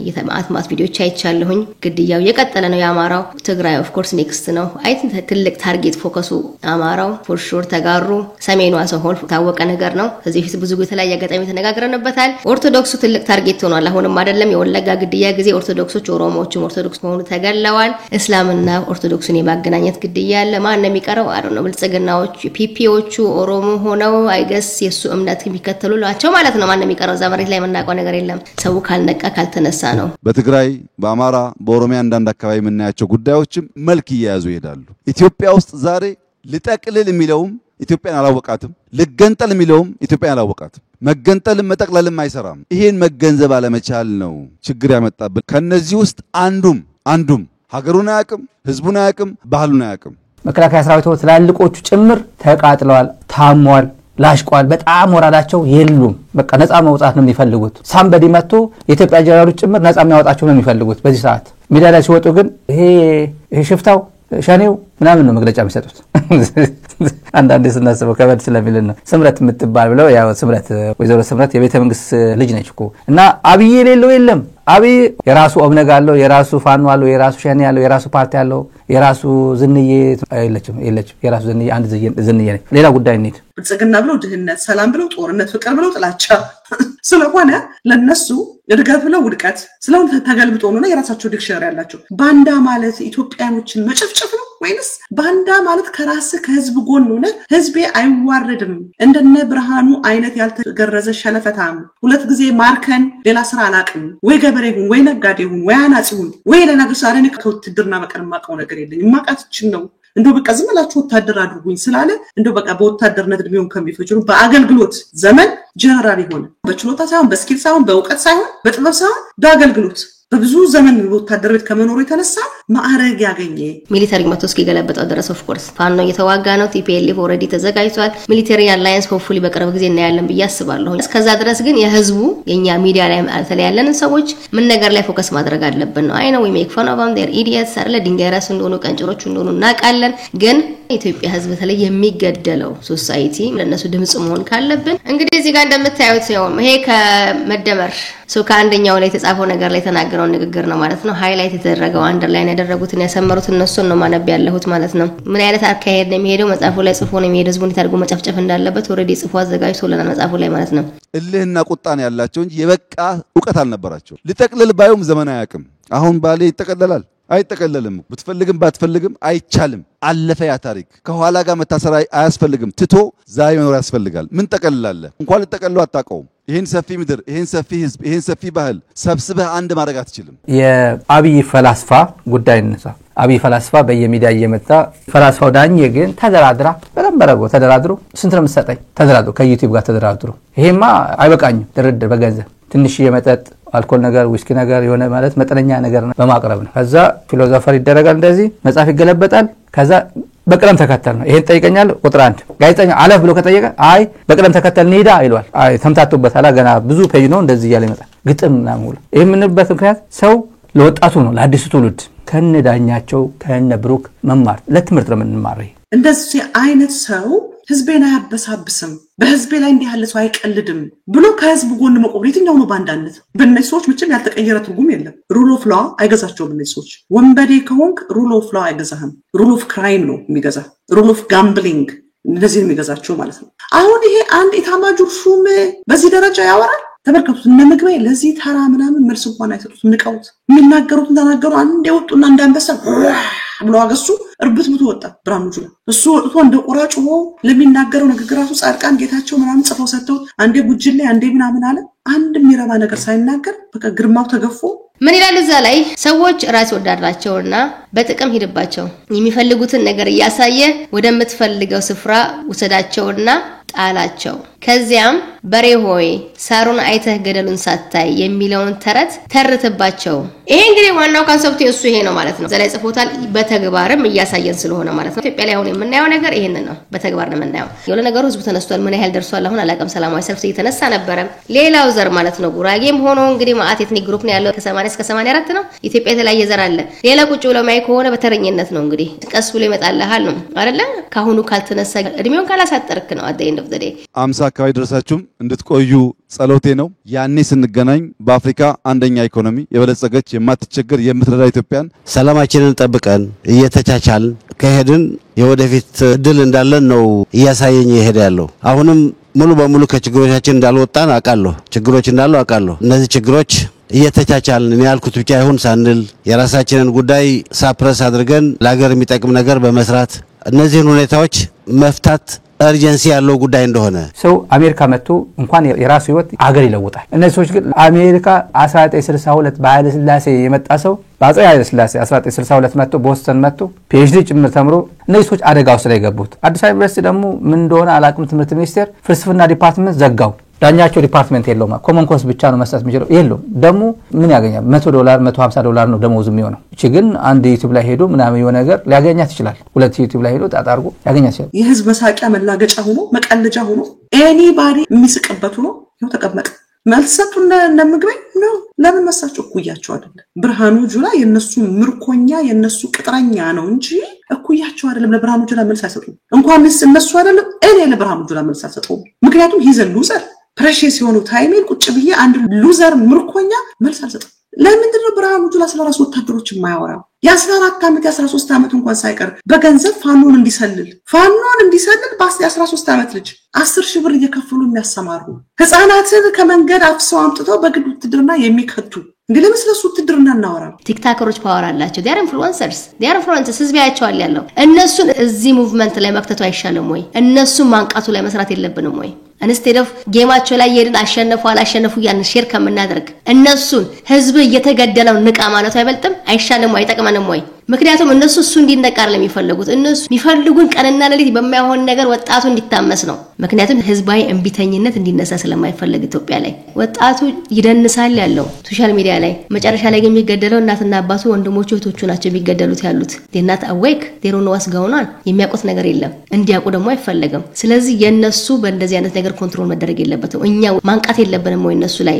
ማአት ቪዲዮዎች አይቻለሁኝ። ግድያው የቀጠለ ነው። የአማራው ትግራይ ኦፍ ኮርስ ኔክስት ነው። አይ ትልቅ ታርጌት ፎከሱ አማራው ፎር ሹር ተጋሩ ሰሜኑ አሰሆል ታወቀ ነገር ነው። ከዚህ ፊት ብዙ የተለያየ አጋጣሚ ተነጋግረንበታል። ኦርቶዶክሱ ትልቅ ታርጌት ሆኗል። አሁንም አይደለም የወለጋ ግድያ ጊዜ ኦርቶዶክሶች ኦሮሞዎችም ኦርቶዶክስ ሆኑ ተገለዋል። እስላምና ኦርቶዶክስን የማገናኘት ግድያ አለ። ማን ነው የሚቀረው? አይ ዶንት ኖ ብልጽግናዎቹ ፒፒዎቹ ኦሮሞ ሆነው አይገስ የሱ እምነት የሚከተሉ ናቸው ማለት ነው። ማን ነው የሚቀረው? እዛ መሬት ላይ የምናውቀው ነገር የለም። ሰው ካልነቃ ካልተነሳ ነው። በትግራይ በአማራ በኦሮሚያ አንዳንድ አካባቢ የምናያቸው ጉዳዮችም መልክ እየያዙ ይሄዳሉ። ኢትዮጵያ ውስጥ ዛሬ ልጠቅልል የሚለውም ኢትዮጵያን አላወቃትም፣ ልገንጠል የሚለውም ኢትዮጵያን አላወቃትም። መገንጠልም መጠቅለልም አይሰራም። ይሄን መገንዘብ አለመቻል ነው ችግር ያመጣብን። ከነዚህ ውስጥ አንዱም ሀገሩን አያውቅም፣ ህዝቡን አያውቅም፣ ባህሉን አያውቅም። መከላከያ ሰራዊቱ ትላልቆቹ ጭምር ተቃጥለዋል፣ ታሟል፣ ላሽቋል። በጣም ወራዳቸው የሉም። በቃ ነፃ መውጣት ነው የሚፈልጉት። ሳምበዲ መጥቶ የኢትዮጵያ ጀነራሎች ጭምር ነፃ የሚያወጣቸው ነው የሚፈልጉት። በዚህ ሰዓት ሚዲያ ላይ ሲወጡ ግን ይሄ ሽፍታው ሸኔው ምናምን ነው መግለጫ የሚሰጡት። አንዳንዴ ስናስበው ከበድ ስለሚልን ነው። ስምረት የምትባል ብለው ያው ስምረት ወይዘሮ ስምረት የቤተ መንግስት ልጅ ነች እኮ እና አብይ የሌለው የለም። አብይ የራሱ ኦብነግ አለው፣ የራሱ ፋኖ አለው፣ የራሱ ሸኔ አለው፣ የራሱ ፓርቲ አለው፣ የራሱ ዝንዬ የለችም። የራሱ ዝንዬ አንድ ዝንዬ ነች። ሌላ ጉዳይ እንሂድ። ብልጽግና ብለው ድህነት፣ ሰላም ብለው ጦርነት፣ ፍቅር ብለው ጥላቻ ስለሆነ ለነሱ እድገት ብለው ውድቀት ስለሆነ ተገልብጦ ነው የራሳቸው ዲክሽነሪ ያላቸው። ባንዳ ማለት ኢትዮጵያኖችን መጨፍጨፍ ነው ወይንስ ባንዳ ማለት ከራስ ከህዝብ ጎን ሆነ ህዝቤ አይዋረድም እንደነ ብርሃኑ አይነት ያልተገረዘ ሸለፈታም ሁለት ጊዜ ማርከን ሌላ ስራ አላቅም ወይ ገበሬ ሁን ወይ ነጋዴ ሁን ወይ አናጺ ሁን ወይ ለነገር ሳረን ከውትድርና በቀር ማቀው ነገር የለኝም ማቃትችን ነው እንደው በቃ ዝም ብላችሁ ወታደር አድርጉኝ ስላለ እንደው በቃ በወታደርነት እድሜውን ከሚፈጅሩ በአገልግሎት ዘመን ጀነራል ይሆን በችሎታ ሳይሆን በስኪል ሳይሆን በእውቀት ሳይሆን በጥበብ ሳይሆን በአገልግሎት በብዙ ዘመን ወታደር ቤት ከመኖሩ የተነሳ ማዕረግ ያገኘ ሚሊተሪ መቶ እስኪገለበጠው ድረስ ኦፍ ኮርስ ፋኖ እየተዋጋ ነው። ቲፒኤልኤፍ ኦልሬዲ ተዘጋጅቷል። ሚሊተሪ አላያንስ ሆፕፉሊ በቅርብ ጊዜ እናያለን ብዬ አስባለሁ። እስከዛ ድረስ ግን የህዝቡ የኛ ሚዲያ ላይ ያለንን ሰዎች ምን ነገር ላይ ፎከስ ማድረግ አለብን ነው። አይ ነው we make fun of them, they're idiots አይደለ? ድንጋይ ራስ እንደሆኑ ቀንጭሮቹ እንደሆኑ እናውቃለን። ግን ኢትዮጵያ ህዝብ ተለይ የሚገደለው ሶሳይቲ ለነሱ ድምጽ መሆን ካለብን እንግዲህ እዚህ ጋር እንደምታዩት ነው። ይሄ ከመደመር ከአንደኛው ላይ የተጻፈው ነገር ላይ ተናገረው ንግግር ነው ማለት ነው። ሃይላይት የተደረገው አንደርላይን ያደረጉትን ያሰመሩት እነሱን ነው ማነብ ያለሁት ማለት ነው። ምን አይነት አካሄድ ነው የሚሄደው? መጻፉ ላይ ጽፎ ነው የሚሄደው። ህዝቡን ታርጎ መጨፍጨፍ እንዳለበት ኦሬዲ ጽፎ አዘጋጅቶልናል መጻፉ ላይ ማለት ነው። እልህና ቁጣን ያላቸው እንጂ የበቃ ዕውቀት አልነበራቸው። ልጠቅልል ባዩም ዘመን አያውቅም። አሁን ባሌ ይጠቀለላል አይጠቀለልም። ብትፈልግም ባትፈልግም አይቻልም። አለፈ ያ ታሪክ። ከኋላ ጋር መታሰር አያስፈልግም። ትቶ ዛሬ መኖር ያስፈልጋል። ምን ተቀልላለ? እንኳን ልጠቀልለው አታውቀውም። ይሄን ሰፊ ምድር፣ ይሄን ሰፊ ህዝብ፣ ይሄን ሰፊ ባህል ሰብስበህ አንድ ማድረግ አትችልም። የአብይ ፈላስፋ ጉዳይ እንሳ አብይ ፈላስፋ በየሚዲያ እየመጣ ፈላስፋው ዳኜ ግን ተደራድራ በለምበረጎ ተደራድሮ ስንት ነው የምትሰጠኝ? ተደራድሮ ከዩቲዩብ ጋር ተደራድሮ ይሄማ አይበቃኝም። ድርድር በገንዘብ ትንሽ የመጠጥ አልኮል ነገር ዊስኪ ነገር የሆነ ማለት መጠነኛ ነገር በማቅረብ ነው። ከዛ ፊሎሶፈር ይደረጋል፣ እንደዚህ መጽሐፍ ይገለበጣል። ከዛ በቅደም ተከተል ነው። ይሄን ጠይቀኛል ቁጥር 1 ጋዜጠኛ አለፍ ብሎ ከጠየቀ አይ በቅደም ተከተል እንሂዳ ይሏል። አይ ተምታቱበታል። ገና ብዙ ፔጅ ነው እንደዚህ እያለ ይመጣል። ግጥም ምናምን ሁሉ ይሄ ምንበት ምክንያት ሰው ለወጣቱ ነው ለአዲሱ ትውልድ ከነዳኛቸው ከነብሩክ መማር ለትምህርት ነው የምንማረው። እንደዚህ አይነት ሰው ህዝቤን አያበሳብስም፣ በህዝቤ ላይ እንዲህ ያለ ሰው አይቀልድም ብሎ ከህዝብ ጎን መቆም የትኛው ነው ባንዳነት? በእነዚህ ሰዎች ምንም ያልተቀየረ ትርጉም የለም። ሩል ኦፍ ላው አይገዛቸውም። እነዚህ ሰዎች ወንበዴ ከሆንክ ሩል ኦፍ ላው አይገዛህም። ሩል ኦፍ ክራይም ነው የሚገዛ፣ ሩል ኦፍ ጋምብሊንግ እንደዚህ የሚገዛቸው ማለት ነው። አሁን ይሄ አንድ ኢታማጆር ሹም በዚህ ደረጃ ያወራል። ተመልከቱት። እነ ምግበይ ለዚህ ተራ ምናምን መልስ እንኳን አይሰጡትም። ንቀውት የሚናገሩትን ተናገሩ። አንድ የወጡና እንዳንበሳ ብሎ አገሱ። እርብት ብቶ ወጣ ብርሃኑ ጁላ። እሱ ወጥቶ እንደ ቆራጭ ሆኖ ለሚናገረው ንግግራቱ ጻድቃን ጌታቸው ምናምን ጽፈው ሰጥተው አንዴ ጉጅሌ አንዴ ምናምን አለ። አንድ የሚረባ ነገር ሳይናገር በቃ ግርማው ተገፎ ምን ይላል እዛ ላይ? ሰዎች ራስ ወዳዳቸውና በጥቅም ሂድባቸው የሚፈልጉትን ነገር እያሳየ ወደምትፈልገው ስፍራ ወሰዳቸውና ጣላቸው። ከዚያም በሬ ሆይ ሳሩን አይተህ ገደሉን ሳታይ የሚለውን ተረት ተርትባቸው። ይሄ እንግዲህ ዋናው ኮንሰፕቱ እሱ ይሄ ነው ማለት ነው። ዘላይ ጽፎታል። በተግባርም እያሳየን ስለሆነ ማለት ነው። ኢትዮጵያ ላይ አሁን የምናየው ነገር ይሄን ነው። በተግባር ነው የምናየው። የሆነ ነገሩ ህዝቡ ተነስቷል። ምን ያህል ደርሷል አሁን አላቀም። ሰላማዊ ሰልፍ እየተነሳ ነበር። ሌላው ዘር ማለት ነው ጉራጌም ሆኖ እንግዲህ ማአት ኤትኒክ ግሩፕ ነው ያለው ከ80 እስከ 84 ነው። ኢትዮጵያ የተለያየ ዘር አለ። ሌላ ቁጭ ብሎ ማይ ከሆነ በተረኝነት ነው እንግዲህ ቀስ ብሎ ይመጣልሃል ነው አይደለ? ካሁኑ ካልተነሳ እድሜውን ካላሳጠርክ ነው at the end of the day 50 አካባቢ ደረሳችሁም እንድትቆዩ ጸሎቴ ነው። ያኔ ስንገናኝ በአፍሪካ አንደኛ ኢኮኖሚ የበለጸገች የማትቸገር የምትረዳ ኢትዮጵያን ሰላማችንን ጠብቀን እየተቻቻልን ከሄድን የወደፊት እድል እንዳለን ነው እያሳየኝ ይሄድ ያለው። አሁንም ሙሉ በሙሉ ከችግሮቻችን እንዳልወጣን አውቃለሁ። ችግሮች እንዳሉ አውቃለሁ። እነዚህ ችግሮች እየተቻቻልን ያልኩት ብቻ ይሁን ሳንል የራሳችንን ጉዳይ ሳፕረስ አድርገን ለሀገር የሚጠቅም ነገር በመስራት እነዚህን ሁኔታዎች መፍታት urgency ያለው ጉዳይ እንደሆነ ሰው አሜሪካ መጥቶ እንኳን የራሱ ህይወት አገር ይለውጣል። እነዚህ ሰዎች ግን አሜሪካ 1962 በኃይለ ሥላሴ የመጣ ሰው በአፄ ኃይለ ሥላሴ 1962 መጥቶ ቦስተን መጥቶ ፒኤችዲ ጭምር ተምሮ እነዚህ ሰዎች አደጋ ውስጥ ላይ ገቡት። አዲስ አበባ ዩኒቨርሲቲ ደግሞ ምን እንደሆነ አላቅም። ትምህርት ሚኒስቴር ፍልስፍና ዲፓርትመንት ዘጋው። ዳኛቸው ዲፓርትመንት የለውም። ኮመን ኮርስ ብቻ ነው መስጠት የሚችለው። የለውም ደግሞ ምን ያገኛል? $100 $150 ነው ደሞዝ የሚሆነው። እቺ ግን አንድ ዩቲዩብ ላይ ሄዶ ምናምን የሆነ ነገር ሊያገኛት ይችላል። ሁለት ዩቲዩብ ላይ ሄዶ ጣጣርጎ ያገኛት ይችላል። የህዝብ መሳቂያ መላገጫ ሆኖ መቀለጃ ሆኖ ኤኒባዲ የሚስቅበት ሆኖ ይኸው ተቀመጠ። መልሰቱ እንደምግበኝ ነው። ለምን መሳቸው እኩያቸው አይደለም። ብርሃኑ ጁላ የነሱ ምርኮኛ የነሱ ቅጥረኛ ነው እንጂ እኩያቸው አይደለም። ለብርሃኑ ጁላ መልስ አይሰጡም። እንኳንስ እነሱ አይደለም እኔ ለብርሃኑ ጁላ መልስ አልሰጠውም። ምክንያቱም ሂዘን ሉዘር ፕሬሺየስ የሆኑ ታይሜን ቁጭ ብዬ አንድ ሉዘር ምርኮኛ መልስ አልሰጠም። ለምንድን ነው ብርሃኑ ጁላ ስለራሱ ወታደሮች የማያወራው? የ14 ዓመት የ13 ዓመት እንኳን ሳይቀር በገንዘብ ፋኖን እንዲሰልል በ13 ዓመት ልጅ 10,000 ብር እየከፈሉ የሚያሰማሩ ህፃናትን ከመንገድ አፍሰው አምጥተው በግድ ውትድርና የሚከቱ እንዴ ለምስለሱ ውትድርና እናወራ። ቲክታከሮች ፓወር አላቸው። they are influencers ህዝብ ያያቸዋል ያለው። እነሱን እዚህ ሙቭመንት ላይ መክተቱ አይሻልም ወይ? እነሱን ማንቃቱ ላይ መስራት የለብንም ወይ? instead of ጌማቸው ላይ የድን አሸነፉ ያን ሼር ከምናደርግ እነሱን ህዝብ እየተገደለው ንቃ ማለቱ አይበልጥም? አይሻልም ወይ? አይጠቅመንም ወይ? ምክንያቱም እነሱ እሱ እንዲነቃር ለሚፈልጉት እነሱ የሚፈልጉን ቀንና ሌሊት በማይሆን ነገር ወጣቱ እንዲታመስ ነው። ምክንያቱም ህዝባዊ እንቢተኝነት እንዲነሳ ስለማይፈልግ ኢትዮጵያ ላይ ወጣቱ ይደንሳል ያለው ሶሻል ሚዲያ ላይ መጨረሻ ላይ የሚገደለው እናትና አባቱ ወንድሞቹ እህቶቹ ናቸው የሚገደሉት ያሉት ዴናት አዌክ ዴሮን ዋስ ጋውናል የሚያውቁት ነገር የለም እንዲያውቁ ደግሞ አይፈልግም። ስለዚህ የነሱ በእንደዚህ አይነት ነገር ኮንትሮል መደረግ የለበትም። እኛ ማንቃት የለብንም ወይ እነሱ ላይ